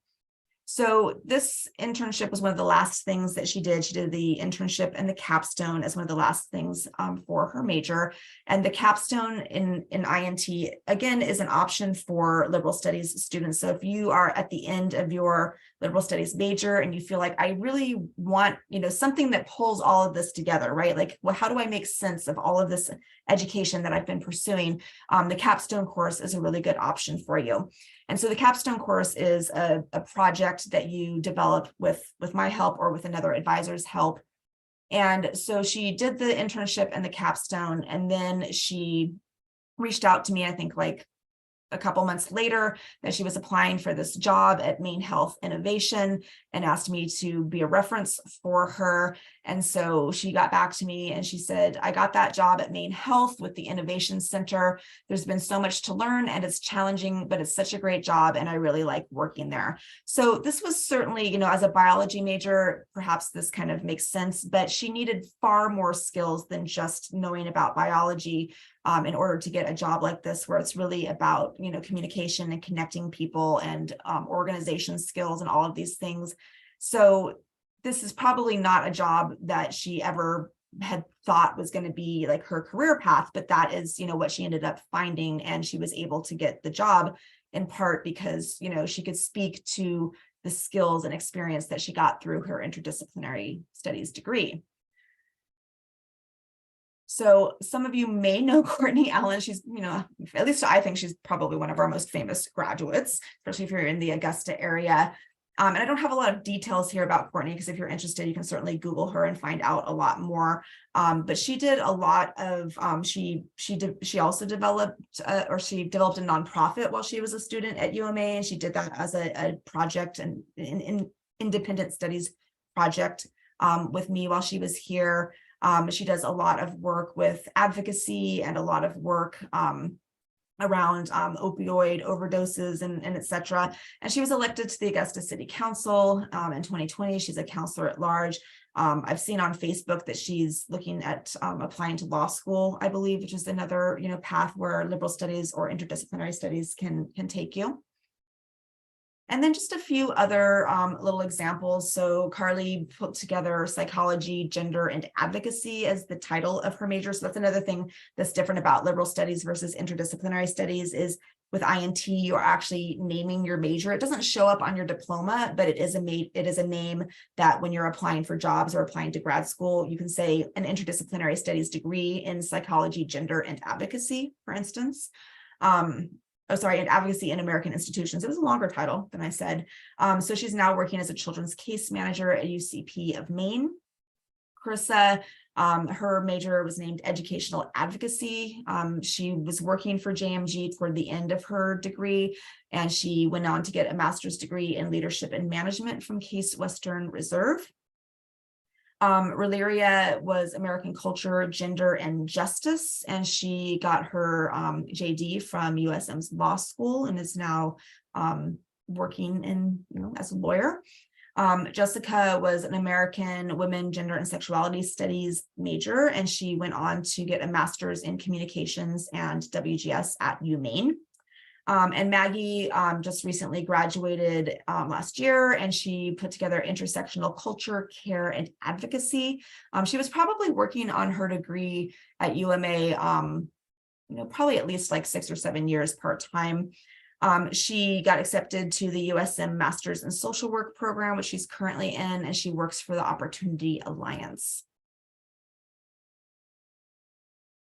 Speaker 3: So this internship was one of the last things that she did. She did the internship and the capstone as one of the last things for her major. And the capstone in INT, again, is an option for liberal studies students. So if you are at the end of your liberal studies major and you feel like, I really want, something that pulls all of this together, right? Like, well, how do I make sense of all of this education that I've been pursuing? The capstone course is a really good option for you. And so the capstone course is a project that you develop with my help or with another advisor's help. And so she did the internship and the capstone, and then she reached out to me, I think like a couple months later, that she was applying for this job at Maine Health Innovation and asked me to be a reference for her. And so she got back to me and she said, I got that job at Maine Health with the Innovation Center. There's been so much to learn and it's challenging, but it's such a great job and I really like working there. So this was certainly, as a biology major, perhaps this kind of makes sense, but she needed far more skills than just knowing about biology in order to get a job like this, where it's really about, communication and connecting people and organization skills and all of these things. So this is probably not a job that she ever had thought was going to be like her career path, but that is, what she ended up finding. And she was able to get the job in part because, she could speak to the skills and experience that she got through her interdisciplinary studies degree. So some of you may know Courtney Allen. She's, at least I think she's probably one of our most famous graduates, especially if you're in the Augusta area. And I don't have a lot of details here about Courtney, because if you're interested, you can certainly Google her and find out a lot more. But she did a lot of, she also developed, she developed a nonprofit while she was a student at UMA, and she did that as a project and an independent studies project with me while she was here. She does a lot of work with advocacy and a lot of work around opioid overdoses and et cetera. And she was elected to the Augusta City Council in 2020. She's a counselor at large. I've seen on Facebook that she's looking at applying to law school, I believe, which is another path where liberal studies or interdisciplinary studies can take you. And then just a few other little examples. So Carly put together psychology, gender, and advocacy as the title of her major. So that's another thing that's different about liberal studies versus interdisciplinary studies is with INT, you're actually naming your major. It doesn't show up on your diploma, but it is a name that when you're applying for jobs or applying to grad school, you can say an interdisciplinary studies degree in psychology, gender, and advocacy, for instance. And advocacy in American institutions. It was a longer title than I said. So she's now working as a children's case manager at UCP of Maine. Carissa, her major was named educational advocacy. She was working for JMG toward the end of her degree, and she went on to get a master's degree in leadership and management from Case Western Reserve. Releria was American culture, gender, and justice, and she got her JD from USM's law school and is now working in, as a lawyer. Jessica was an American women, gender, and sexuality studies major, and she went on to get a master's in communications and WGS at UMaine. And Maggie just recently graduated last year, and she put together intersectional culture, care, and advocacy. She was probably working on her degree at UMA, probably at least like 6 or 7 years part-time. She got accepted to the USM Masters in Social Work program, which she's currently in, and she works for the Opportunity Alliance.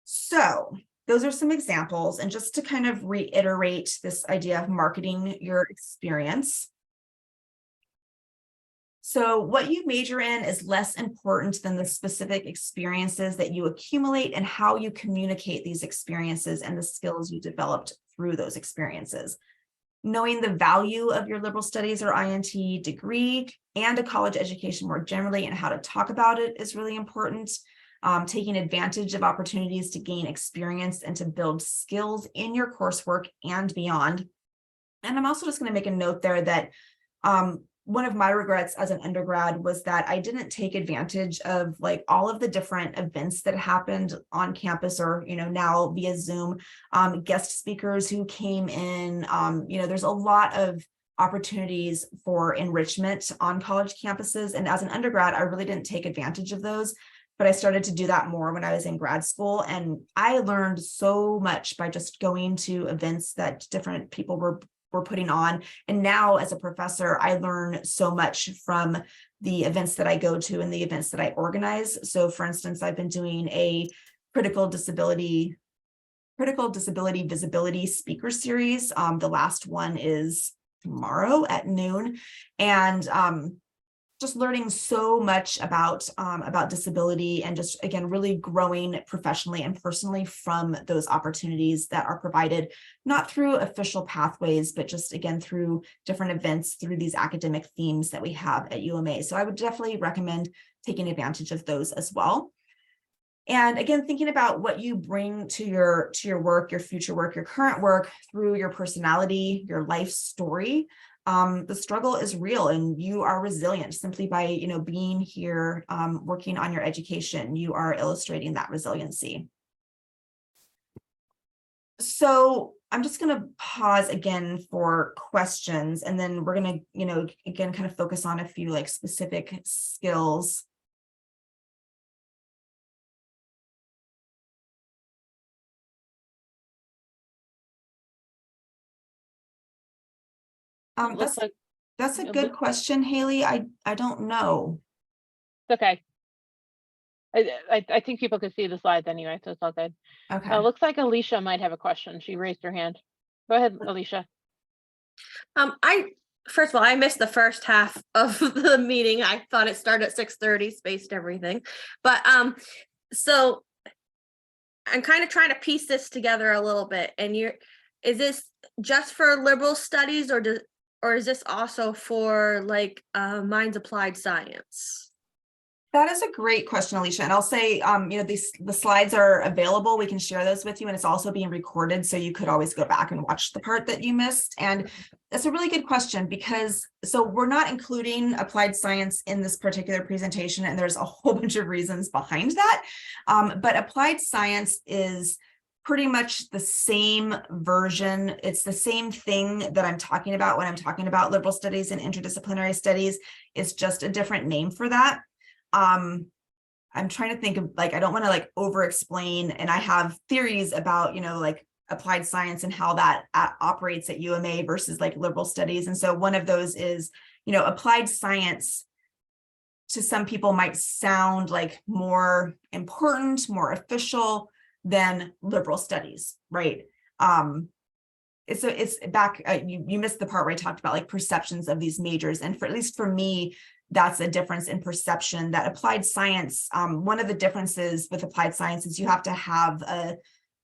Speaker 3: So those are some examples, and just to kind of reiterate this idea of marketing your experience. So what you major in is less important than the specific experiences that you accumulate and how you communicate these experiences and the skills you developed through those experiences. Knowing the value of your liberal studies or INT degree and a college education more generally and how to talk about it is really important. Taking advantage of opportunities to gain experience and to build skills in your coursework and beyond. And I'm also just going to make a note there that one of my regrets as an undergrad was that I didn't take advantage of like all of the different events that happened on campus or, now via Zoom, guest speakers who came in. There's a lot of opportunities for enrichment on college campuses. And as an undergrad, I really didn't take advantage of those. But I started to do that more when I was in grad school. And I learned so much by just going to events that different people were putting on. And now as a professor, I learn so much from the events that I go to and the events that I organize. So for instance, I've been doing a critical disability visibility speaker series. The last one is tomorrow at noon. And just learning so much about disability and just, again, really growing professionally and personally from those opportunities that are provided, not through official pathways, but just, again, through different events, through these academic themes that we have at UMA. So I would definitely recommend taking advantage of those as well. And again, thinking about what you bring to your work, your future work, your current work through your personality, your life story. The struggle is real and you are resilient simply by, being here, working on your education. You are illustrating that resiliency. So I'm just going to pause again for questions, and then we're going to, again, kind of focus on a few like specific skills. That's a good question, Haley. I don't know.
Speaker 2: It's okay. I think people can see the slides anyway, so it's all good.
Speaker 3: Okay.
Speaker 2: Looks like Alicia might have a question. She raised her hand. Go ahead, Alicia.
Speaker 5: First of all, I missed the first half of the meeting. I thought it started at 6:30, spaced everything. But so I'm kind of trying to piece this together a little bit. And is this just for liberal studies, or is this also for like Minds Applied Science?
Speaker 3: That is a great question, Alicia. And I'll say, the slides are available. We can share those with you, and it's also being recorded. So you could always go back and watch the part that you missed. And that's a really good question because, so we're not including applied science in this particular presentation, and there's a whole bunch of reasons behind that. But applied science is pretty much the same version. It's the same thing that I'm talking about when I'm talking about liberal studies and interdisciplinary studies. It's just a different name for that. I'm trying to think of I don't want to over explain, and I have theories about, applied science and how that operates at UMA versus liberal studies. And so one of those is, applied science to some people might sound more important, more official than liberal studies, right? It's back, you missed the part where I talked about perceptions of these majors. And at least for me, that's a difference in perception that applied science. One of the differences with applied science is you have to have an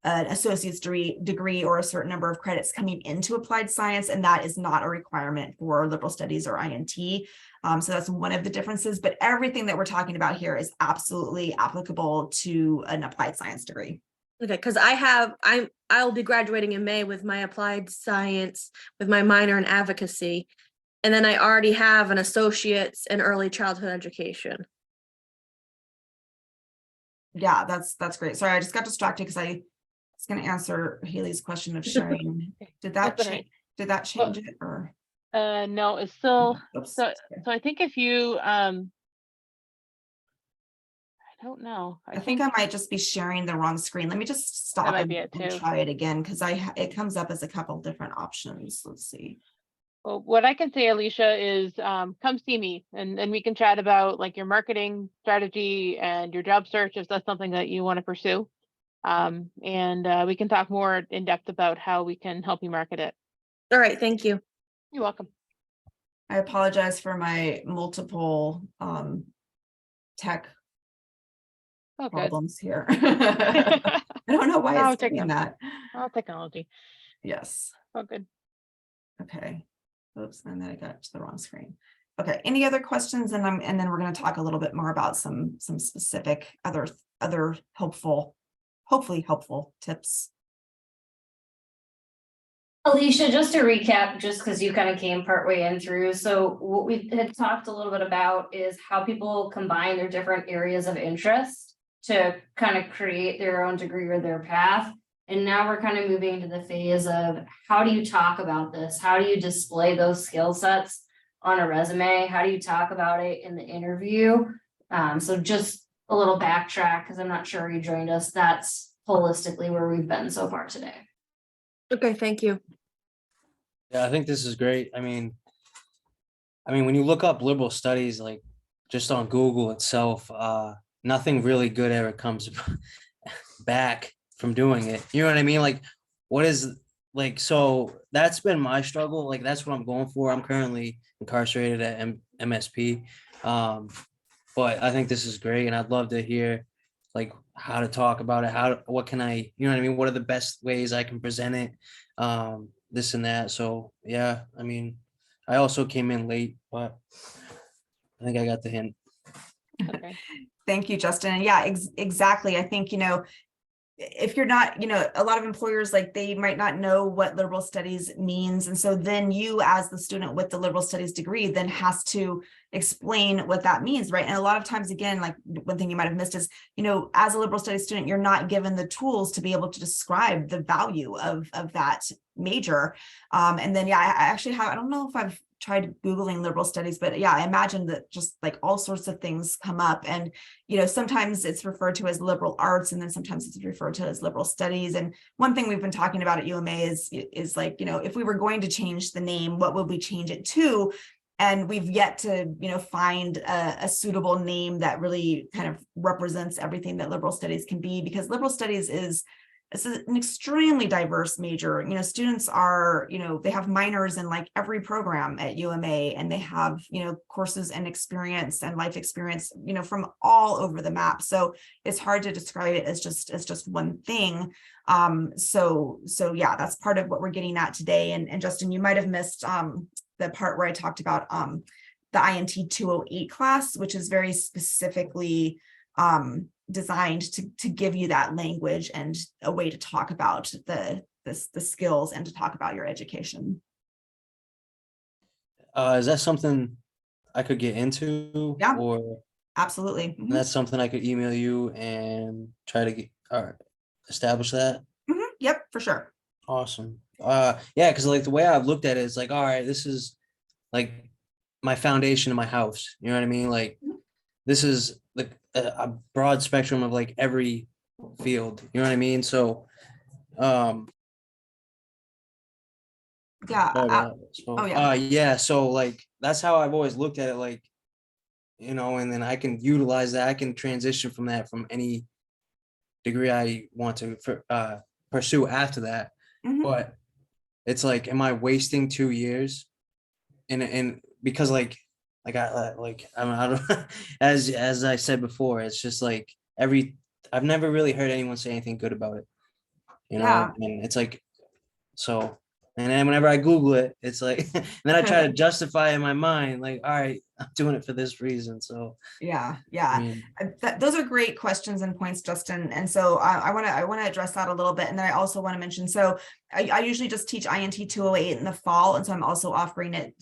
Speaker 3: associate's degree or a certain number of credits coming into applied science, and that is not a requirement for liberal studies or INT. So that's one of the differences, but everything that we're talking about here is absolutely applicable to an applied science degree.
Speaker 5: Okay, because I'll be graduating in May with my applied science with my minor in advocacy. And then I already have an associate's in early childhood education.
Speaker 3: Yeah, that's great. Sorry, I just got distracted because was going to answer Haley's question of sharing. Did that
Speaker 2: That's all
Speaker 3: change?
Speaker 2: right.
Speaker 3: Did that change it or?
Speaker 2: No, it's still,
Speaker 3: Oops.
Speaker 2: so I think if you, I don't know.
Speaker 3: I think I might just be sharing the wrong screen. Let me just stop
Speaker 2: might
Speaker 3: and
Speaker 2: be it
Speaker 3: and
Speaker 2: too.
Speaker 3: try it again because it comes up as a couple different options. Let's see.
Speaker 2: Well, what I can say, Alicia, is come see me and we can chat about like your marketing strategy and your job search if that's something that you want to pursue. And we can talk more in depth about how we can help you market it.
Speaker 5: All right, thank you.
Speaker 2: You're welcome.
Speaker 3: I apologize for my multiple tech
Speaker 2: Oh, good.
Speaker 3: problems here. I don't know why
Speaker 2: Oh,
Speaker 3: it's doing that.
Speaker 2: Oh, technology.
Speaker 3: Yes.
Speaker 2: Oh, good.
Speaker 3: Okay. Oops, and then I got to the wrong screen. Okay. Any other questions? And then we're going to talk a little bit more about some specific other hopefully helpful tips.
Speaker 1: Alicia, just to recap, just because you kind of came partway in through, so what we had talked a little bit about is how people combine their different areas of interest to kind of create their own degree or their path. And now we're kind of moving into the phase of how do you talk about this? How do you display those skill sets on a resume? How do you talk about it in the interview? So just a little backtrack, because I'm not sure you joined us. That's holistically where we've been so far today.
Speaker 5: Okay, thank you.
Speaker 6: Yeah, I think this is great. I mean, when you look up liberal studies, like just on Google itself, nothing really good ever comes back from doing it. You know what I mean? Like, what is like, so that's been my struggle. Like, that's what I'm going for. I'm currently incarcerated at MSP. But I think this is great. And I'd love to hear like how to talk about it. What can I, you know what I mean? What are the best ways I can present it? This and that. So yeah, I mean, I also came in late, but I think I got the hint.
Speaker 2: Okay.
Speaker 3: Thank you, Justin. And yeah, exactly. I think, if you're not, a lot of employers, like they might not know what liberal studies means. And so then you as the student with the liberal studies degree then has to explain what that means, right? And a lot of times, again, like one thing you might have missed is, as a liberal studies student, you're not given the tools to be able to describe the value of that major. And then, yeah, I actually have, I don't know if I've tried Googling liberal studies, but yeah, I imagine that just like all sorts of things come up and, sometimes it's referred to as liberal arts and then sometimes it's referred to as liberal studies. And one thing we've been talking about at UMA is like, if we were going to change the name, what would we change it to? And we've yet to, find a suitable name that really kind of represents everything that liberal studies can be, because liberal studies is an extremely diverse major. Students are, they have minors in like every program at UMA, and they have, courses and experience and life experience, from all over the map. So it's hard to describe it as just one thing. So yeah, that's part of what we're getting at today. And Justin, you might have missed the part where I talked about the INT 208 class, which is very specifically designed to give you that language and a way to talk about the skills and to talk about your education.
Speaker 6: Is that something I could get into?
Speaker 3: Yeah.
Speaker 6: Or
Speaker 3: Absolutely. Mhm.
Speaker 6: that's something I could email you and try to get establish that?
Speaker 3: Mhm. Yep, for sure.
Speaker 6: Awesome. Yeah, because like the way I've looked at it is like, all right, this is like my foundation of my house. You know what I mean? Like this is like a broad spectrum of like every field. You know what I mean? So
Speaker 3: Yeah.
Speaker 6: sorry about that. So,
Speaker 3: oh, yeah.
Speaker 6: yeah, so like that's how I've always looked at it, like, and then I can utilize that. I can transition from that from any degree I want to pursue after that.
Speaker 3: Mhm.
Speaker 6: But it's like, am I wasting 2 years? And because I don't as I said before, it's just like I've never really heard anyone say anything good about it,
Speaker 3: Yeah.
Speaker 6: and it's like, so, and then whenever I Google it, it's like, and then I try to justify in my mind, like, all right, I'm doing it for this reason. So,
Speaker 3: Yeah,
Speaker 6: I
Speaker 3: yeah.
Speaker 6: mean,
Speaker 3: Those are great questions and points, Justin. And so I want to address that a little bit. And then I also want to mention, so I usually just teach INT 208 in the fall. And so I'm also offering it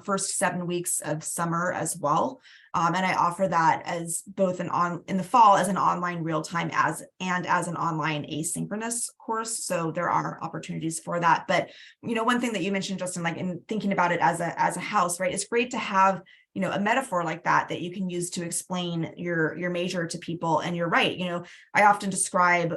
Speaker 3: first 7 weeks of summer as well. And I offer that as both in the fall as an online real-time as an online asynchronous course. So there are opportunities for that. But, one thing that you mentioned, Justin, like in thinking about it as a house, right? It's great to have a metaphor like that you can use to explain your major to people. And you're right. I often describe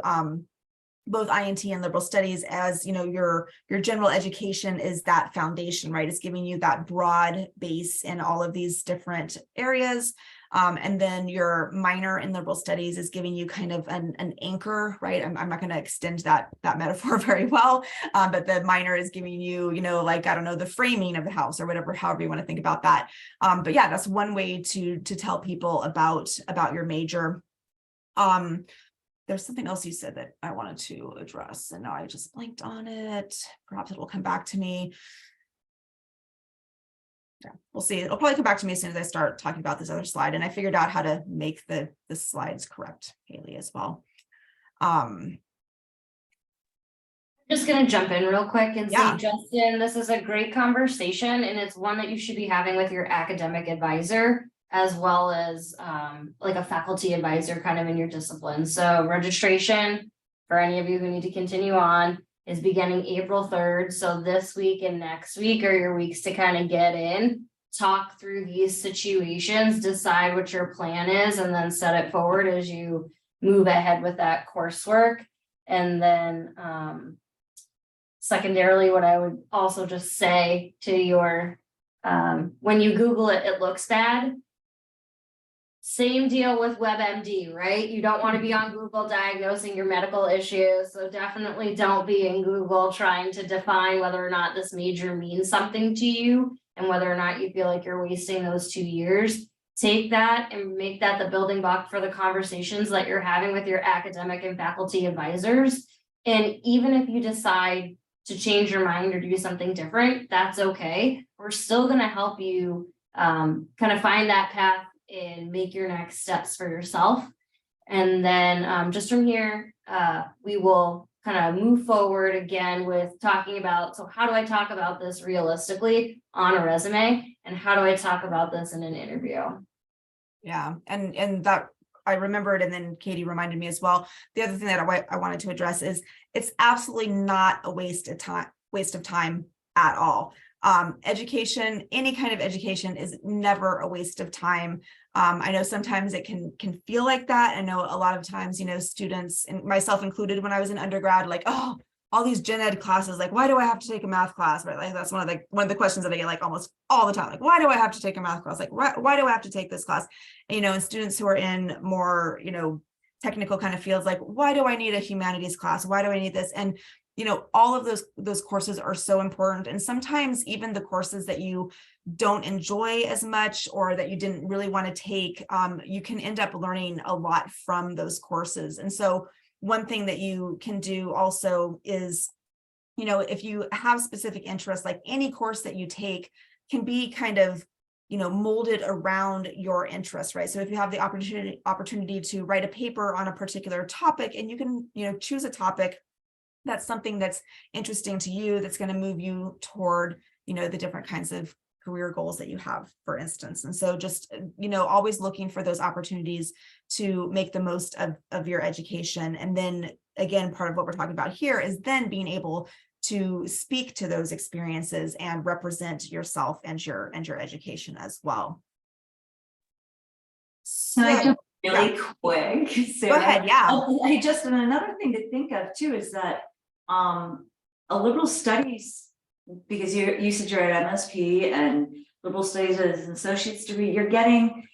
Speaker 3: both INT and liberal studies as, your general education is that foundation, right? It's giving you that broad base in all of these different areas. And then your minor in liberal studies is giving you kind of an anchor, right? I'm not going to extend that metaphor very well, but the minor is giving you, like, I don't know, the framing of the house or whatever, however you want to think about that. But yeah, that's one way to tell people about your major. There's something else you said that I wanted to address, and now I just blanked on it. Perhaps it will come back to me. Yeah, we'll see. It'll probably come back to me as soon as I start talking about this other slide. And I figured out how to make the slides correct, Haley, as well.
Speaker 1: Just going to jump in real quick and
Speaker 3: Yeah.
Speaker 1: say, Justin, this is a great conversation, and it's one that you should be having with your academic advisor, as well as like a faculty advisor kind of in your discipline. So registration for any of you who need to continue on is beginning April 3rd. So this week and next week are your weeks to kind of get in, talk through these situations, decide what your plan is, and then set it forward as you move ahead with that coursework. And then secondarily, what I would also just say to your, when you Google it, it looks bad. Same deal with WebMD, right? You don't want to be on Google diagnosing your medical issues. So definitely don't be in Google trying to define whether or not this major means something to you and whether or not you feel like you're wasting those 2 years. Take that and make that the building block for the conversations that you're having with your academic and faculty advisors. And even if you decide to change your mind or do something different, that's okay. We're still going to help you kind of find that path and make your next steps for yourself. And then just from here, we will kind of move forward again with talking about, so how do I talk about this realistically on a resume? And how do I talk about this in an interview?
Speaker 3: Yeah, and that I remembered, and then Katie reminded me as well. The other thing that I wanted to address is it's absolutely not a waste of time at all. Education, any kind of education is never a waste of time. I know sometimes it can feel like that. I know a lot of times, students, and myself included, when I was in undergrad, like, oh, all these gen ed classes, like, why do I have to take a math class? Right? Like, that's one of the questions that I get like almost all the time. Like, why do I have to take a math class? Like, why do I have to take this class? And students who are in more, technical kind of fields, like, why do I need a humanities class? Why do I need this? And all of those courses are so important. And sometimes even the courses that you don't enjoy as much or that you didn't really want to take, you can end up learning a lot from those courses. And so one thing that you can do also is, if you have specific interests, like any course that you take can be kind of, molded around your interests, right? So if you have the opportunity to write a paper on a particular topic, and you can, choose a topic that's something that's interesting to you, that's going to move you toward, the different kinds of career goals that you have, for instance. And so just, always looking for those opportunities to make the most of your education. And then again, part of what we're talking about here is then being able to speak to those experiences and represent yourself and your education as well.
Speaker 7: So I do really quick. So
Speaker 3: go ahead. Yeah.
Speaker 7: And another thing to think of too is that a liberal studies, because you said you're at MSP and liberal studies as an associate's degree, you're getting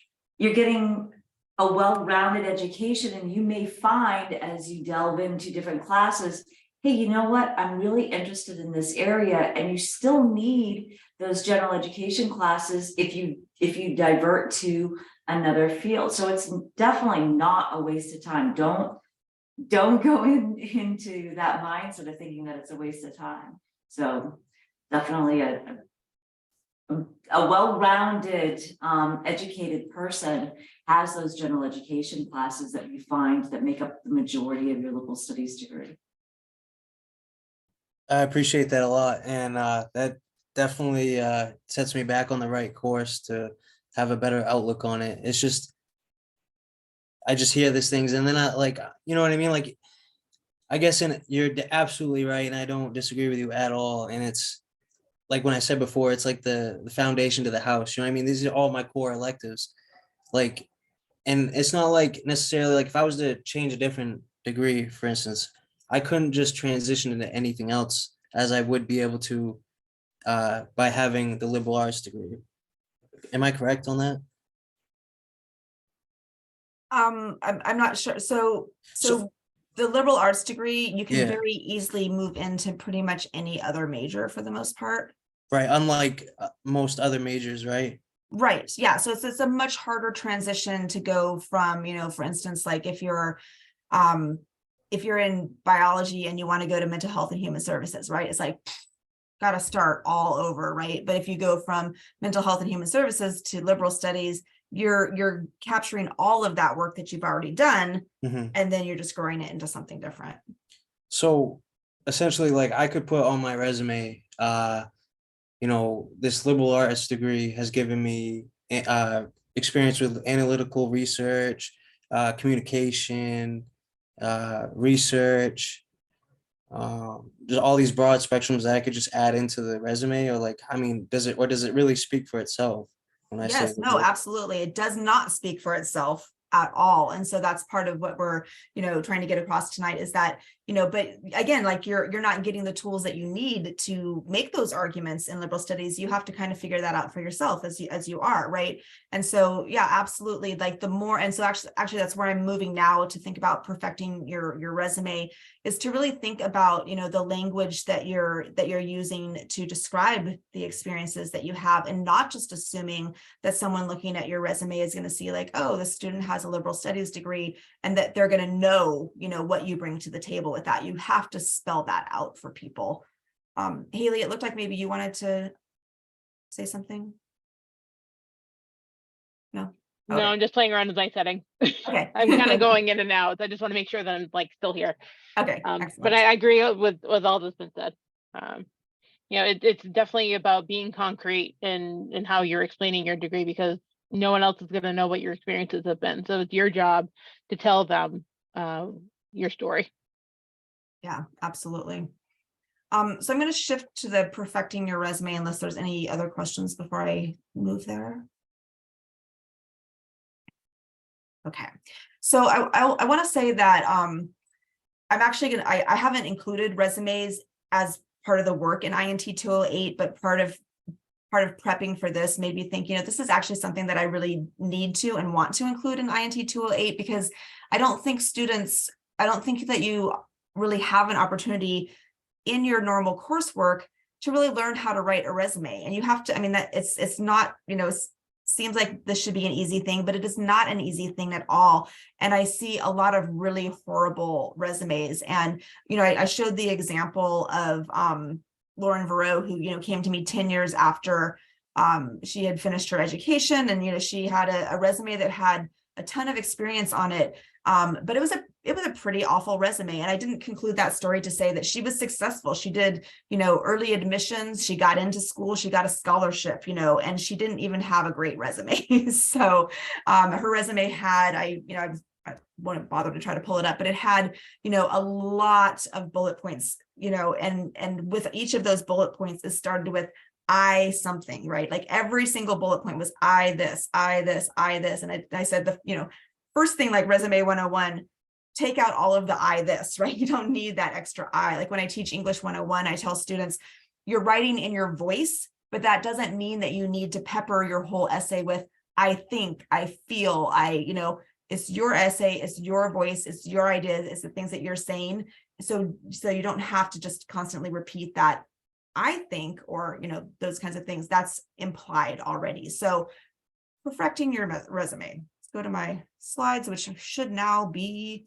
Speaker 7: a well-rounded education, and you may find as you delve into different classes, hey, you know what, I'm really interested in this area, and you still need those general education classes if you divert to another field. So it's definitely not a waste of time. Don't go into that mindset of thinking that it's a waste of time. So definitely a a well-rounded, educated person has those general education classes that you find that make up the majority of your liberal studies degree.
Speaker 6: I appreciate that a lot, and that definitely sets me back on the right course to have a better outlook on it. It's just I just hear these things, and then I like, you know what I mean? Like, I guess you're absolutely right, and I don't disagree with you at all. And it's like when I said before, it's like the foundation to the house. You know what I mean? These are all my core electives. Like, and it's not like necessarily like if I was to change a different degree, for instance, I couldn't just transition into anything else as I would be able to by having the liberal arts degree. Am I correct on that?
Speaker 3: I'm not sure. So
Speaker 6: So-
Speaker 3: the liberal arts degree, you can
Speaker 6: Yeah.
Speaker 3: very easily move into pretty much any other major for the most part.
Speaker 6: Right, unlike most other majors, right?
Speaker 3: Right. Yeah. So it's a much harder transition to go from, for instance, like if you're in biology and you want to go to mental health and human services, right? It's like, got to start all over, right? But if you go from mental health and human services to liberal studies, you're capturing all of that work that you've already done,
Speaker 6: Mhm.
Speaker 3: and then you're just growing it into something different.
Speaker 6: So essentially, like I could put on my resume, this liberal arts degree has given me experience with analytical research, communication, research, just all these broad spectrums that I could just add into the resume, or like, I mean, does it really speak for itself when I say
Speaker 3: Yes, no, absolutely. It does not speak for itself at all. And so that's part of what we're, trying to get across tonight is that, but again, like you're not getting the tools that you need to make those arguments in liberal studies. You have to kind of figure that out for yourself as you are, right? And so, yeah, absolutely. Like the more, and so actually that's where I'm moving now to think about perfecting your resume, is to really think about, the language that you're using to describe the experiences that you have, and not just assuming that someone looking at your resume is going to see like, oh, the student has a liberal studies degree, and that they're going to know, what you bring to the table with that. You have to spell that out for people. Haley, it looked like maybe you wanted to say something. No.
Speaker 2: No,
Speaker 3: Okay.
Speaker 2: I'm just playing around with my setting.
Speaker 3: Okay.
Speaker 2: I'm kind of going in and out. I just want to make sure that I'm like still here.
Speaker 3: Okay.
Speaker 2: But
Speaker 3: Excellent.
Speaker 2: I agree with all that's been said. It's definitely about being concrete in how you're explaining your degree, because no one else is going to know what your experiences have been. So it's your job to tell them your story.
Speaker 3: Yeah, absolutely. So I'm going to shift to the perfecting your resume unless there's any other questions before I move there. Okay, so I want to say that I'm actually going to, I haven't included resumes as part of the work in INT 208, but part of prepping for this made me think, this is actually something that I really need to and want to include in INT 208, because I don't think that you really have an opportunity in your normal coursework to really learn how to write a resume. And you have to, that it's not, it seems like this should be an easy thing, but it is not an easy thing at all. And I see a lot of really horrible resumes. And, I showed the example of Lauren Verow, who, came to me 10 years after she had finished her education. And, she had a resume that had a ton of experience on it. But it was a pretty awful resume. And I didn't conclude that story to say that she was successful. She did, early admissions, she got into school, she got a scholarship, and she didn't even have a great resume. So her resume had, I won't bother to try to pull it up, but it had, a lot of bullet points, and with each of those bullet points, it started with I something, right? Like every single bullet point was I this, I this, I this. And I said, first thing, like resume 101, take out all of the I this, right? You don't need that extra I. Like when I teach English 101, I tell students, you're writing in your voice, but that doesn't mean that you need to pepper your whole essay with I think, I feel, it's your essay, it's your voice, it's your ideas, it's the things that you're saying. So you don't have to just constantly repeat that I think, or, those kinds of things. That's implied already. So perfecting your resume. Let's go to my slides, which should now be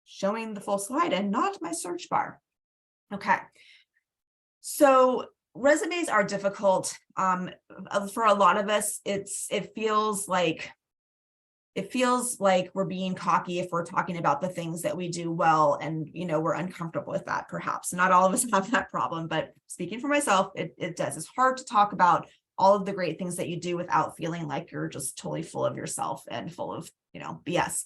Speaker 3: showing the full slide and not my search bar. Okay. So resumes are difficult. For a lot of us, it feels like we're being cocky if we're talking about the things that we do well, and we're uncomfortable with that. Perhaps not all of us have that problem, but speaking for myself, it does. It's hard to talk about all of the great things that you do without feeling like you're just totally full of yourself and full of BS.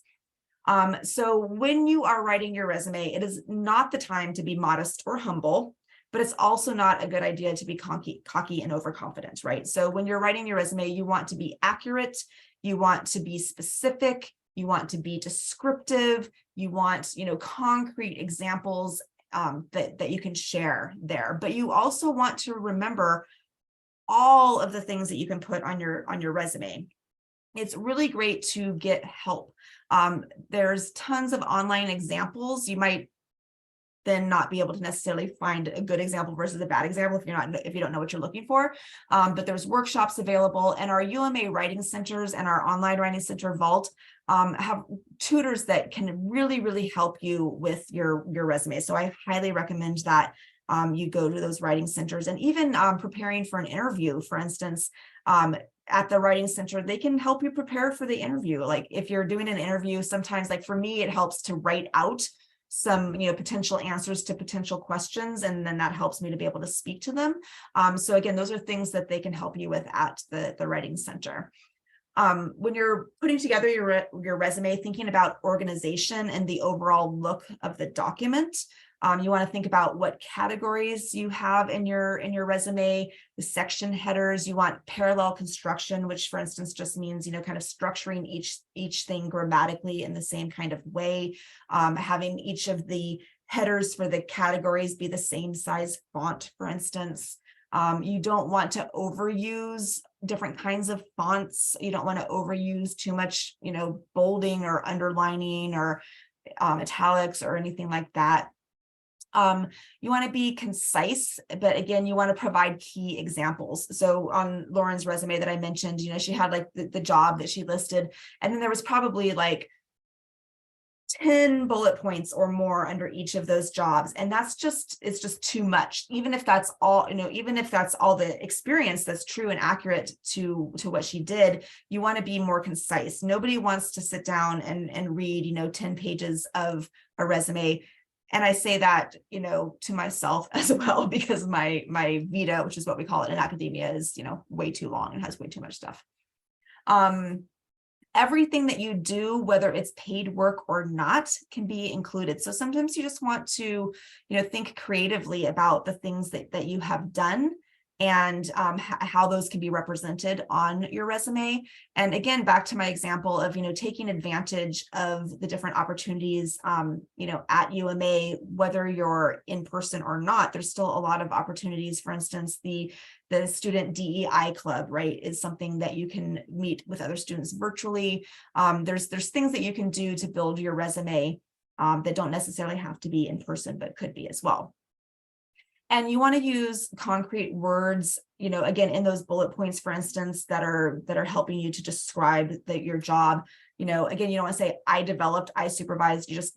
Speaker 3: So when you are writing your resume, it is not the time to be modest or humble, but it's also not a good idea to be cocky and overconfident, right? So when you're writing your resume, you want to be accurate, you want to be specific, you want to be descriptive, you want, concrete examples that you can share there. But you also want to remember all of the things that you can put on your resume. It's really great to get help. There's tons of online examples. You might then not be able to necessarily find a good example versus a bad example if you don't know what you're looking for. But there's workshops available, and our UMA writing centers and our online writing center Vault have tutors that can really, really help you with your resume. So I highly recommend that you go to those writing centers. And even preparing for an interview, for instance, at the writing center, they can help you prepare for the interview. Like if you're doing an interview, sometimes, like for me, it helps to write out some potential answers to potential questions, and then that helps me to be able to speak to them. So again, those are things that they can help you with at the writing center. When you're putting together your resume, thinking about organization and the overall look of the document, you want to think about what categories you have in your resume, the section headers. You want parallel construction, which for instance just means kind of structuring each thing grammatically in the same kind of way, having each of the headers for the categories be the same size font, for instance. You don't want to overuse different kinds of fonts. You don't want to overuse too much, bolding or underlining or italics or anything like that. You want to be concise, but again, you want to provide key examples. So on Lauren's resume that I mentioned, she had like the job that she listed, and then there was probably like 10 bullet points or more under each of those jobs. And it's just too much. Even if that's all, even if that's all the experience that's true and accurate to what she did, you want to be more concise. Nobody wants to sit down and read, 10 pages of a resume. And I say that, to myself as well, because my vita, which is what we call it in academia, is, way too long and has way too much stuff. Everything that you do, whether it's paid work or not, can be included. So sometimes you just want to, think creatively about the things that you have done and how those can be represented on your resume. And again, back to my example of, taking advantage of the different opportunities, at UMA, whether you're in person or not, there's still a lot of opportunities. For instance, the student DEI club, right, is something that you can meet with other students virtually. There's things that you can do to build your resume that don't necessarily have to be in person, but could be as well. And you want to use concrete words, again, in those bullet points, for instance, that are helping you to describe your job. Again, you don't want to say I supervised. You just,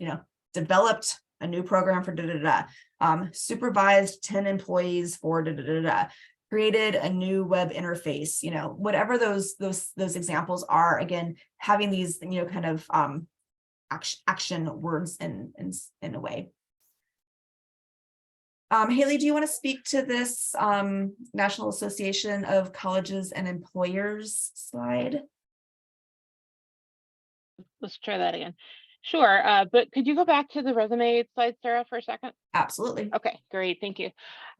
Speaker 3: developed a new program for supervised 10 employees for created a new web interface. Whatever those examples are. Again, having these, kind of action words in a way. Haley, do you want to speak to this National Association of Colleges and Employers slide?
Speaker 2: Let's try that again. Sure, but could you go back to the resume slide, Sarah, for a second?
Speaker 3: Absolutely.
Speaker 2: Okay, great, thank you.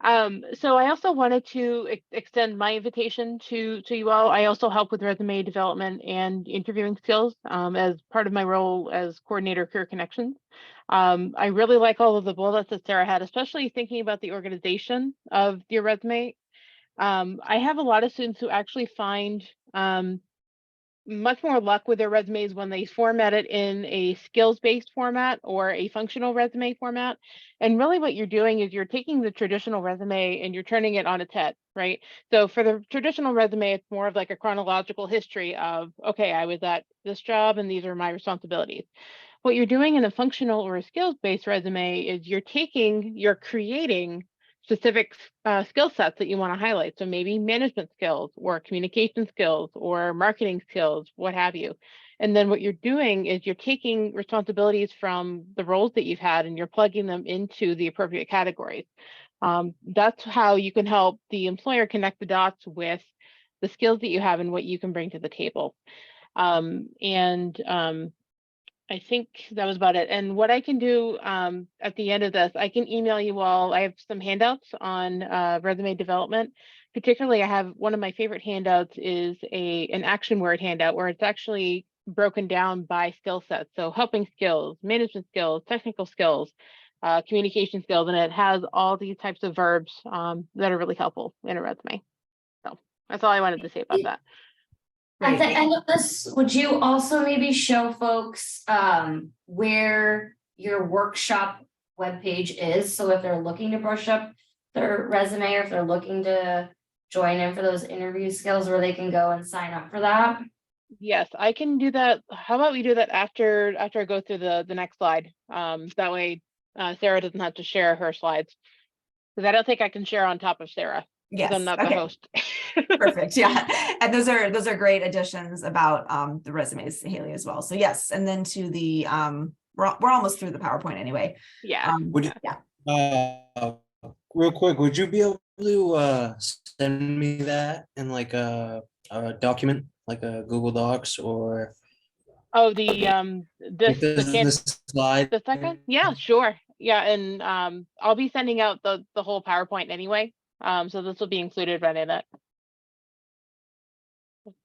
Speaker 2: So I also wanted to extend my invitation to you all. I also help with resume development and interviewing skills as part of my role as coordinator Career Connections. I really like all of the bullets that Sarah had, especially thinking about the organization of your resume. I have a lot of students who actually find much more luck with their resumes when they format it in a skills-based format or a functional resume format. And really what you're doing is you're taking the traditional resume and you're turning it on its head, right? So for the traditional resume, it's more of like a chronological history of, okay, I was at this job and these are my responsibilities. What you're doing in a functional or a skills-based resume is you're creating specific skill sets that you want to highlight. So maybe management skills or communication skills or marketing skills, what have you. And then what you're doing is you're taking responsibilities from the roles that you've had and you're plugging them into the appropriate categories. That's how you can help the employer connect the dots with the skills that you have and what you can bring to the table. I think that was about it. And what I can do at the end of this, I can email you all. I have some handouts on resume development. Particularly, I have one of my favorite handouts is an action word handout where it's actually broken down by skill sets. So helping skills, management skills, technical skills, communication skills, and it has all these types of verbs that are really helpful in a resume. So that's all I wanted to say about that.
Speaker 1: At the end of this, would you also maybe show folks where your workshop webpage is? So if they're looking to brush up their resume or if they're looking to join in for those interview skills, where they can go and sign up for that?
Speaker 2: Yes, I can do that. How about we do that after I go through the next slide? That way Sarah doesn't have to share her slides. Because I don't think I can share on top of Sarah.
Speaker 3: Yes,
Speaker 2: I'm not the
Speaker 3: okay.
Speaker 2: host.
Speaker 3: Perfect. Yeah. And those are great additions about the resumes, Haley, as well. So yes, and then to the we're almost through the PowerPoint anyway.
Speaker 2: Yeah.
Speaker 6: Would you, real quick, would you be able to send me that in like a document, like a Google Docs or
Speaker 2: Oh, the
Speaker 6: like this slide?
Speaker 2: the second? Yeah, sure. Yeah, and I'll be sending out the whole PowerPoint anyway. So this will be included right in it.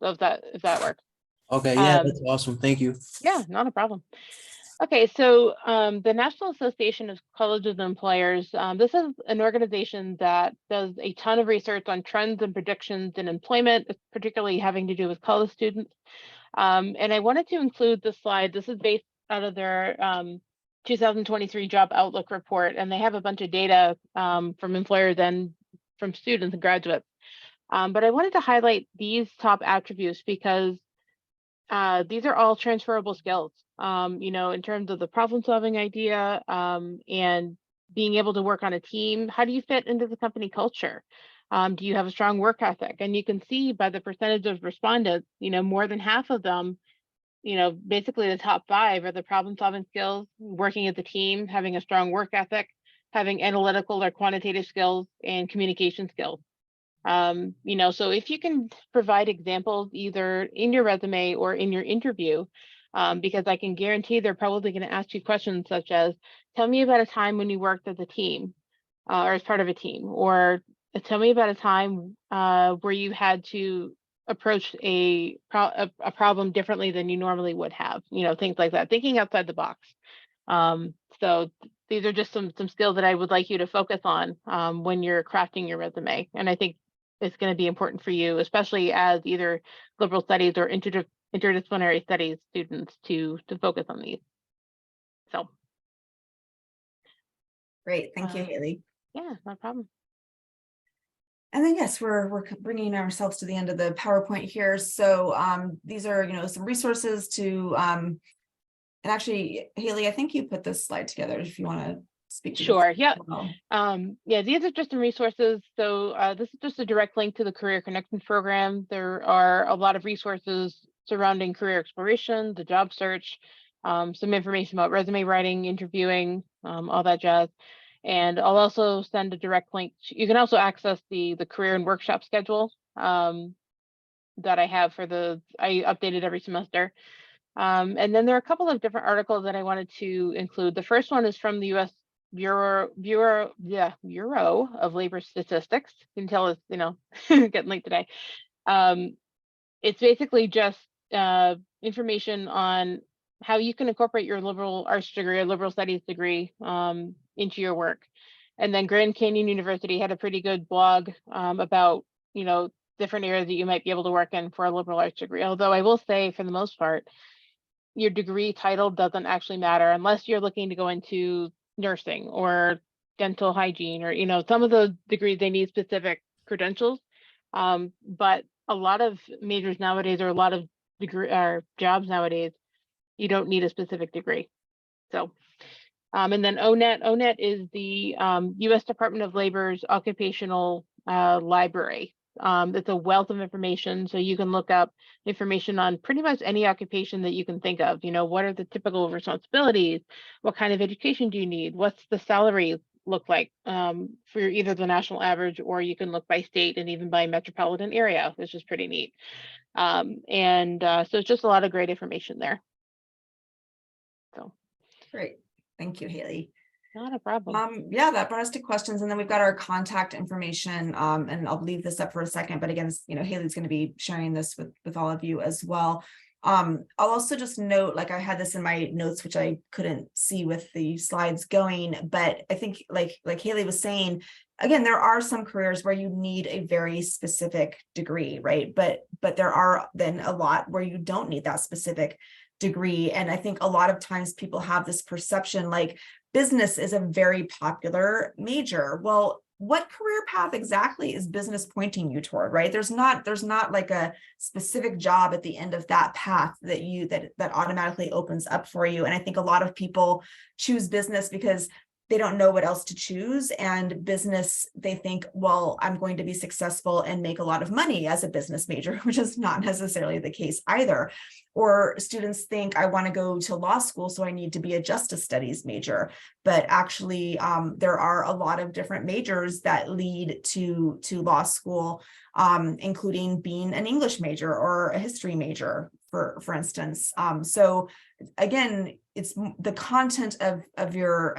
Speaker 2: So if that works.
Speaker 6: Okay, yeah, that's awesome. Thank you.
Speaker 2: Yeah, not a problem. Okay, so the National Association of Colleges and Employers, this is an organization that does a ton of research on trends and predictions in employment, particularly having to do with college students. And I wanted to include this slide. This is based out of their 2023 Job Outlook report, and they have a bunch of data from employers and from students and graduates. But I wanted to highlight these top attributes because these are all transferable skills, you know, in terms of the problem solving idea and being able to work on a team. How do you fit into the company culture? Do you have a strong work ethic? And you can see by the percentage of respondents, you know, more than half of them, you know, basically the top 5 are the problem solving skills, working as a team, having a strong work ethic, having analytical or quantitative skills, and communication skills. You know, so if you can provide examples either in your resume or in your interview, because I can guarantee they're probably going to ask you questions such as, tell me about a time when you worked as a team or as part of a team, or tell me about a time where you had to approach a problem differently than you normally would have, you know, things like that, thinking outside the box. So these are just some skills that I would like you to focus on when you're crafting your resume. And I think it's going to be important for you, especially as either liberal studies or interdisciplinary studies students to focus on these. So.
Speaker 3: Great. Thank you, Haley.
Speaker 2: Yeah, no problem.
Speaker 3: And then, yes, we're bringing ourselves to the end of the PowerPoint here. So these are, you know, some resources to, and actually, Haley, I think you put this slide together if you want to speak to
Speaker 2: Sure.
Speaker 3: this.
Speaker 2: Yeah.
Speaker 3: Well.
Speaker 2: Yeah, these are just some resources. So this is just a direct link to the Career Connections program. There are a lot of resources surrounding career exploration, the job search, some information about resume writing, interviewing, all that jazz. And I'll also send a direct link. You can also access the career and workshop schedule that I have I updated every semester. And then there are a couple of different articles that I wanted to include. The first one is from the U.S. Bureau of Labor Statistics. You can tell it's, you know, getting late today. It's basically just information on how you can incorporate your liberal arts degree or liberal studies degree into your work. And then Grand Canyon University had a pretty good blog about, you know, different areas that you might be able to work in for a liberal arts degree. Although I will say, for the most part, your degree title doesn't actually matter unless you're looking to go into nursing or dental hygiene, or, you know, some of the degrees, they need specific credentials. But a lot of majors nowadays, or a lot of degree or jobs nowadays, you don't need a specific degree. So And then ONET is the US Department of Labor's occupational library. It's a wealth of information, so you can look up information on pretty much any occupation that you can think of. You know, what are the typical responsibilities? What kind of education do you need? What's the salary look like for either the national average, or you can look by state and even by metropolitan area, which is pretty neat. So it's just a lot of great information there. So
Speaker 3: Great. Thank you, Haley.
Speaker 2: not a problem.
Speaker 3: Yeah, that brought us to questions, and then we've got our contact information. And I'll leave this up for a second, but again, you know, Haley's going to be sharing this with all of you as well. I'll also just note, like, I had this in my notes, which I couldn't see with the slides going, but I think like Haley was saying, again, there are some careers where you need a very specific degree, right? But there are then a lot where you don't need that specific degree. And I think a lot of times people have this perception like business is a very popular major. Well, what career path exactly is business pointing you toward, right? There's not like a specific job at the end of that path that automatically opens up for you. And I think a lot of people choose business because they don't know what else to choose. And business, they think, well, I'm going to be successful and make a lot of money as a business major, which is not necessarily the case either. Or students think, I want to go to law school, so I need to be a justice studies major. But actually, there are a lot of different majors that lead to law school, including being an English major or a history major, for instance. So again, it's the content of your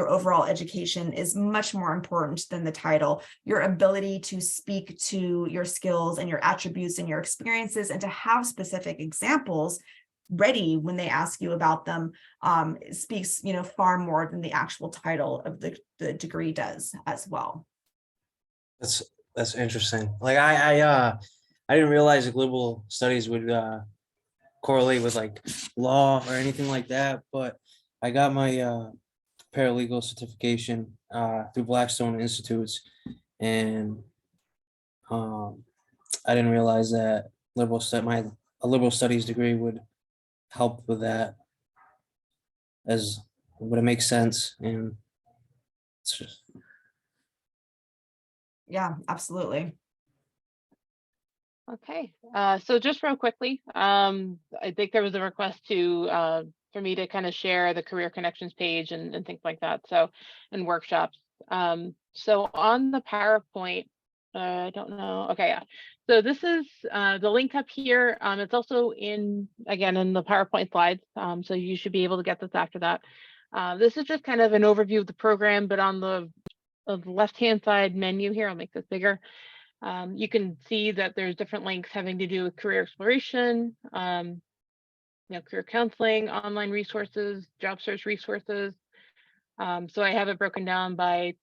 Speaker 3: overall education is much more important than the title. Your ability to speak to your skills and your attributes and your experiences, and to have specific examples ready when they ask you about them, speaks, you know, far more than the actual title of the degree does as well.
Speaker 6: That's interesting. Like I didn't realize like liberal studies would correlate with like law or anything like that, but I got my paralegal certification through Blackstone Institutes, and I didn't realize that a liberal studies degree would help with that, as would it make sense. And it's just,
Speaker 3: Yeah, absolutely.
Speaker 2: Okay, so just real quickly, I think there was a request for me to kind of share the Career Connections page and things like that. So, and workshops. So on the PowerPoint, I don't know. Okay, yeah. So this is the link up here. It's also in the PowerPoint slides. So you should be able to get this after that. This is just kind of an overview of the program, but on the left-hand side menu here, I'll make this bigger. You can see that there's different links having to do with career exploration, career counseling, online resources, job search resources. So I have it broken down by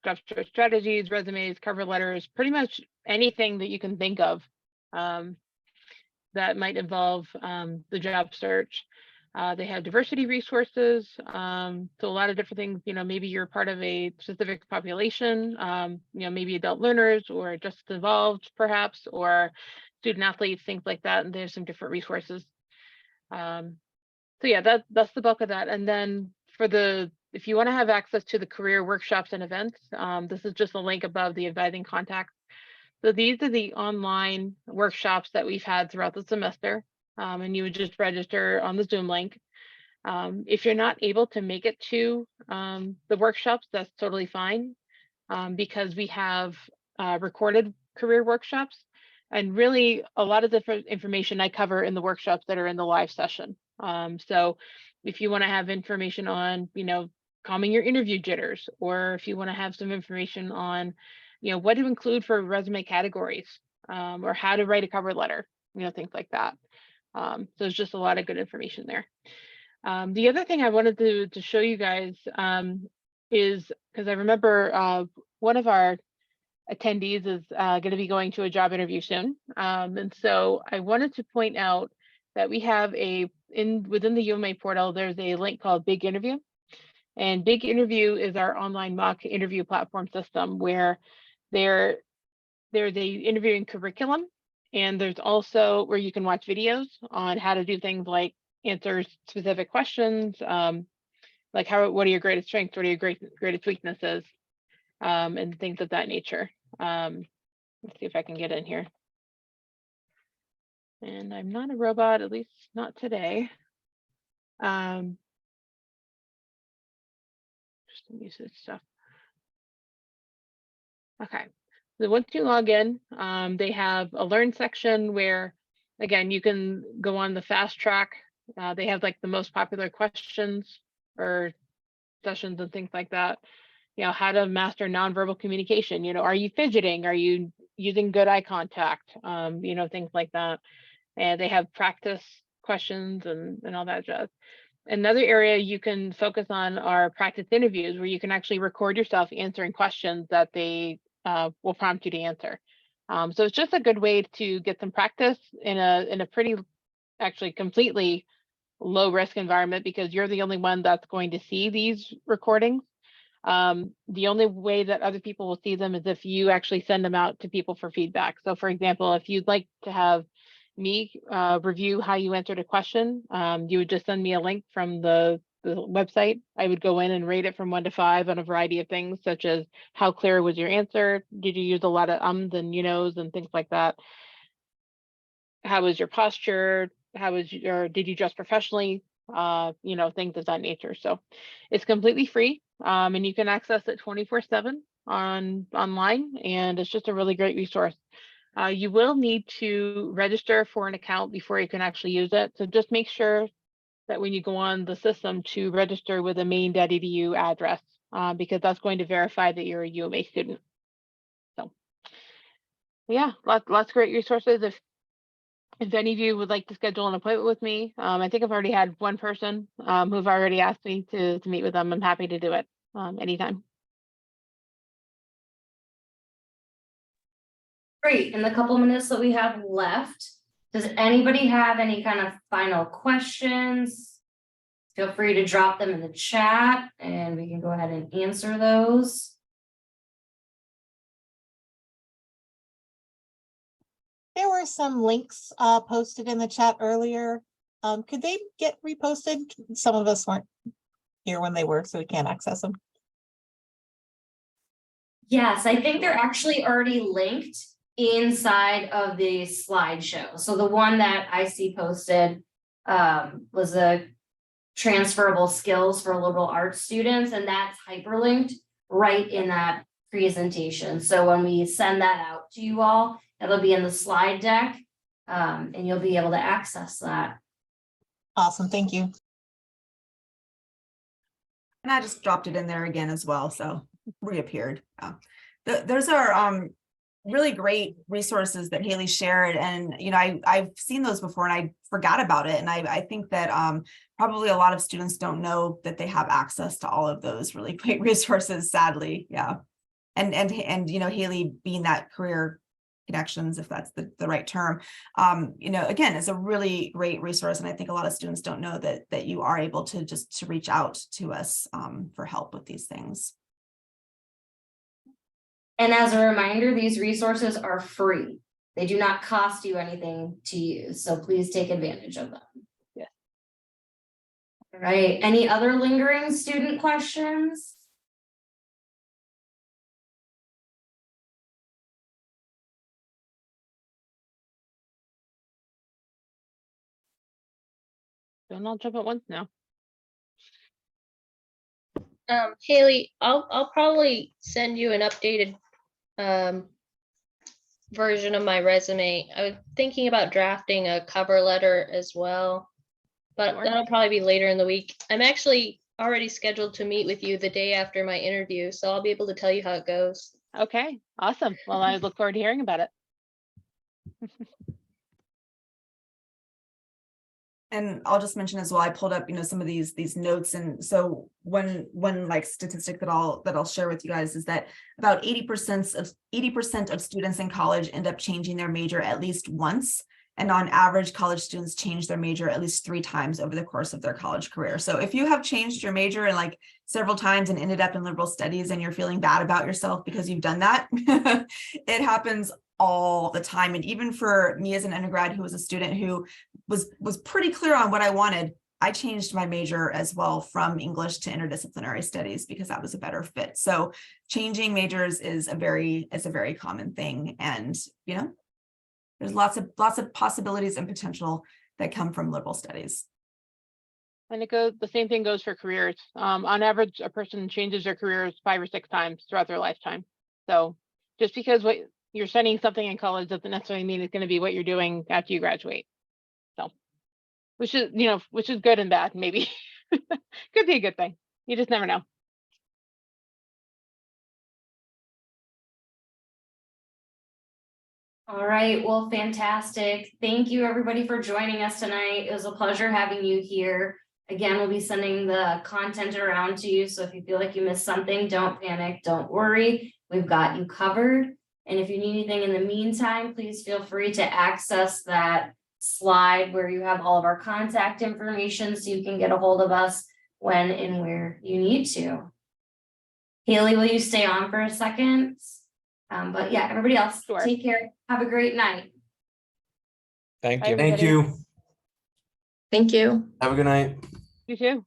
Speaker 2: job search strategies, resumes, cover letters, pretty much anything that you can think of that might involve the job search. They have diversity resources, so a lot of different things. Maybe you're part of a specific population, maybe adult learners or just involved perhaps, or student athletes, things like that. And there's some different resources. So yeah, that's the bulk of that. And then if you want to have access to the career workshops and events, this is just a link above the advising contacts. So these are the online workshops that we've had throughout the semester. And you would just register on the Zoom link. If you're not able to make it to the workshops, that's totally fine, because we have recorded career workshops, and really a lot of different information I cover in the workshops that are in the live session. So if you want to have information on, calming your interview jitters, or if you want to have some information on, what to include for resume categories, or how to write a cover letter, things like that. So there's just a lot of good information there. The other thing I wanted to show you guys is, because I remember one of our attendees is going to be going to a job interview soon. And so I wanted to point out that we have within the UMA portal, there's a link called Big Interview. And Big Interview is our online mock interview platform system where there's a interviewing curriculum. And there's also where you can watch videos on how to do things like answer specific questions, like what are your greatest strengths? What are your greatest weaknesses? And things of that nature. Let's see if I can get in here. And I'm not a robot, at least not today. Just use this stuff. Okay, so once you log in, they have a learn section where, again, you can go on the fast track. They have like the most popular questions or sessions and things like that. You know, how to master nonverbal communication. You know, are you fidgeting? Are you using good eye contact? You know, things like that. And they have practice questions and all that jazz. Another area you can focus on are practice interviews, where you can actually record yourself answering questions that they will prompt you to answer. So it's just a good way to get some practice in a pretty, actually completely low risk environment, because you're the only one that's going to see these recordings. The only way that other people will see them is if you actually send them out to people for feedback. So for example, if you'd like to have me review how you answered a question, you would just send me a link from the website. I would go in and rate it from 1 to 5 on a variety of things, such as how clear was your answer? Did you use a lot of ums and you knows and things like that? How was your posture? How was your, did you dress professionally? You know, things of that nature. So it's completely free, and you can access it 24/7 online, and it's just a really great resource. You will need to register for an account before you can actually use it. So just make sure that when you go on the system to register with a maine.edu address, because that's going to verify that you're a UMA student. So yeah, lots of great resources. If any of you would like to schedule an appointment with me, I think I've already had one person who've already asked me to meet with them. I'm happy to do it anytime.
Speaker 1: Great. In the couple minutes that we have left, does anybody have any kind of final questions? Feel free to drop them in the chat and we can go ahead and answer those.
Speaker 8: There were some links posted in the chat earlier. Could they get reposted? Some of us weren't here when they were, so we can't access them.
Speaker 1: Yes, I think they're actually already linked inside of the slideshow. So the one that I see posted was a transferable skills for liberal arts students, and that's hyperlinked right in that presentation. So when we send that out to you all, it'll be in the slide deck, and you'll be able to access that.
Speaker 8: Awesome, thank you.
Speaker 3: And I just dropped it in there again as well, so reappeared. Those are really great resources that Haley shared, and you know, I've seen those before and I forgot about it, and I think that probably a lot of students don't know that they have access to all of those really great resources, sadly. Yeah, and you know, Haley being that career connections, if that's the right term, you know, again, it's a really great resource, and I think a lot of students don't know that you are able to just reach out to us for help with these things.
Speaker 1: And as a reminder, these resources are free. They do not cost you anything to use, so please take advantage of them.
Speaker 2: Yeah.
Speaker 1: All right, any other lingering student questions?
Speaker 2: Don't all jump at once now.
Speaker 4: Haley, I'll probably send you an updated version of my resume. I was thinking about drafting a cover letter as well, but
Speaker 2: Sure.
Speaker 4: that'll probably be later in the week. I'm actually already scheduled to meet with you the day after my interview, so I'll be able to tell you how it goes.
Speaker 2: Okay, awesome. Well, I look forward to hearing about it.
Speaker 3: And I'll just mention as well, I pulled up, you know, some of these notes. And so one like statistic that I'll share with you guys is that about 80% of students in college end up changing their major at least once. And on average, college students change their major at least 3 times over the course of their college career. So if you have changed your major and like several times and ended up in liberal studies and you're feeling bad about yourself because you've done that, it happens all the time. And even for me as an undergrad who was a student who was pretty clear on what I wanted, I changed my major as well from English to interdisciplinary studies because that was a better fit. So changing majors is a very common thing. And, you know, there's lots of possibilities and potential that come from liberal studies.
Speaker 2: And the same thing goes for careers. On average, a person changes their careers 5 or 6 times throughout their lifetime. So just because what you're studying something in college doesn't necessarily mean it's going to be what you're doing after you graduate. So, which is good and bad, maybe. Could be a good thing. You just never know.
Speaker 1: All right, well, fantastic. Thank you, everybody, for joining us tonight. It was a pleasure having you here. Again, we'll be sending the content around to you. So if you feel like you missed something, don't panic, don't worry. We've got you covered. And if you need anything in the meantime, please feel free to access that slide where you have all of our contact information so you can get a hold of us when and where you need to. Haley, will you stay on for a second? But yeah, everybody else,
Speaker 2: Sure.
Speaker 1: take care. Have a great night.
Speaker 9: Thank
Speaker 2: Bye,
Speaker 9: you.
Speaker 6: Thank
Speaker 2: everybody.
Speaker 6: you.
Speaker 5: Thank you.
Speaker 6: Have a good night.
Speaker 2: You too.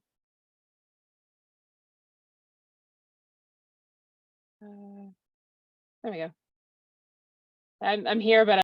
Speaker 2: There we go. I'm here, but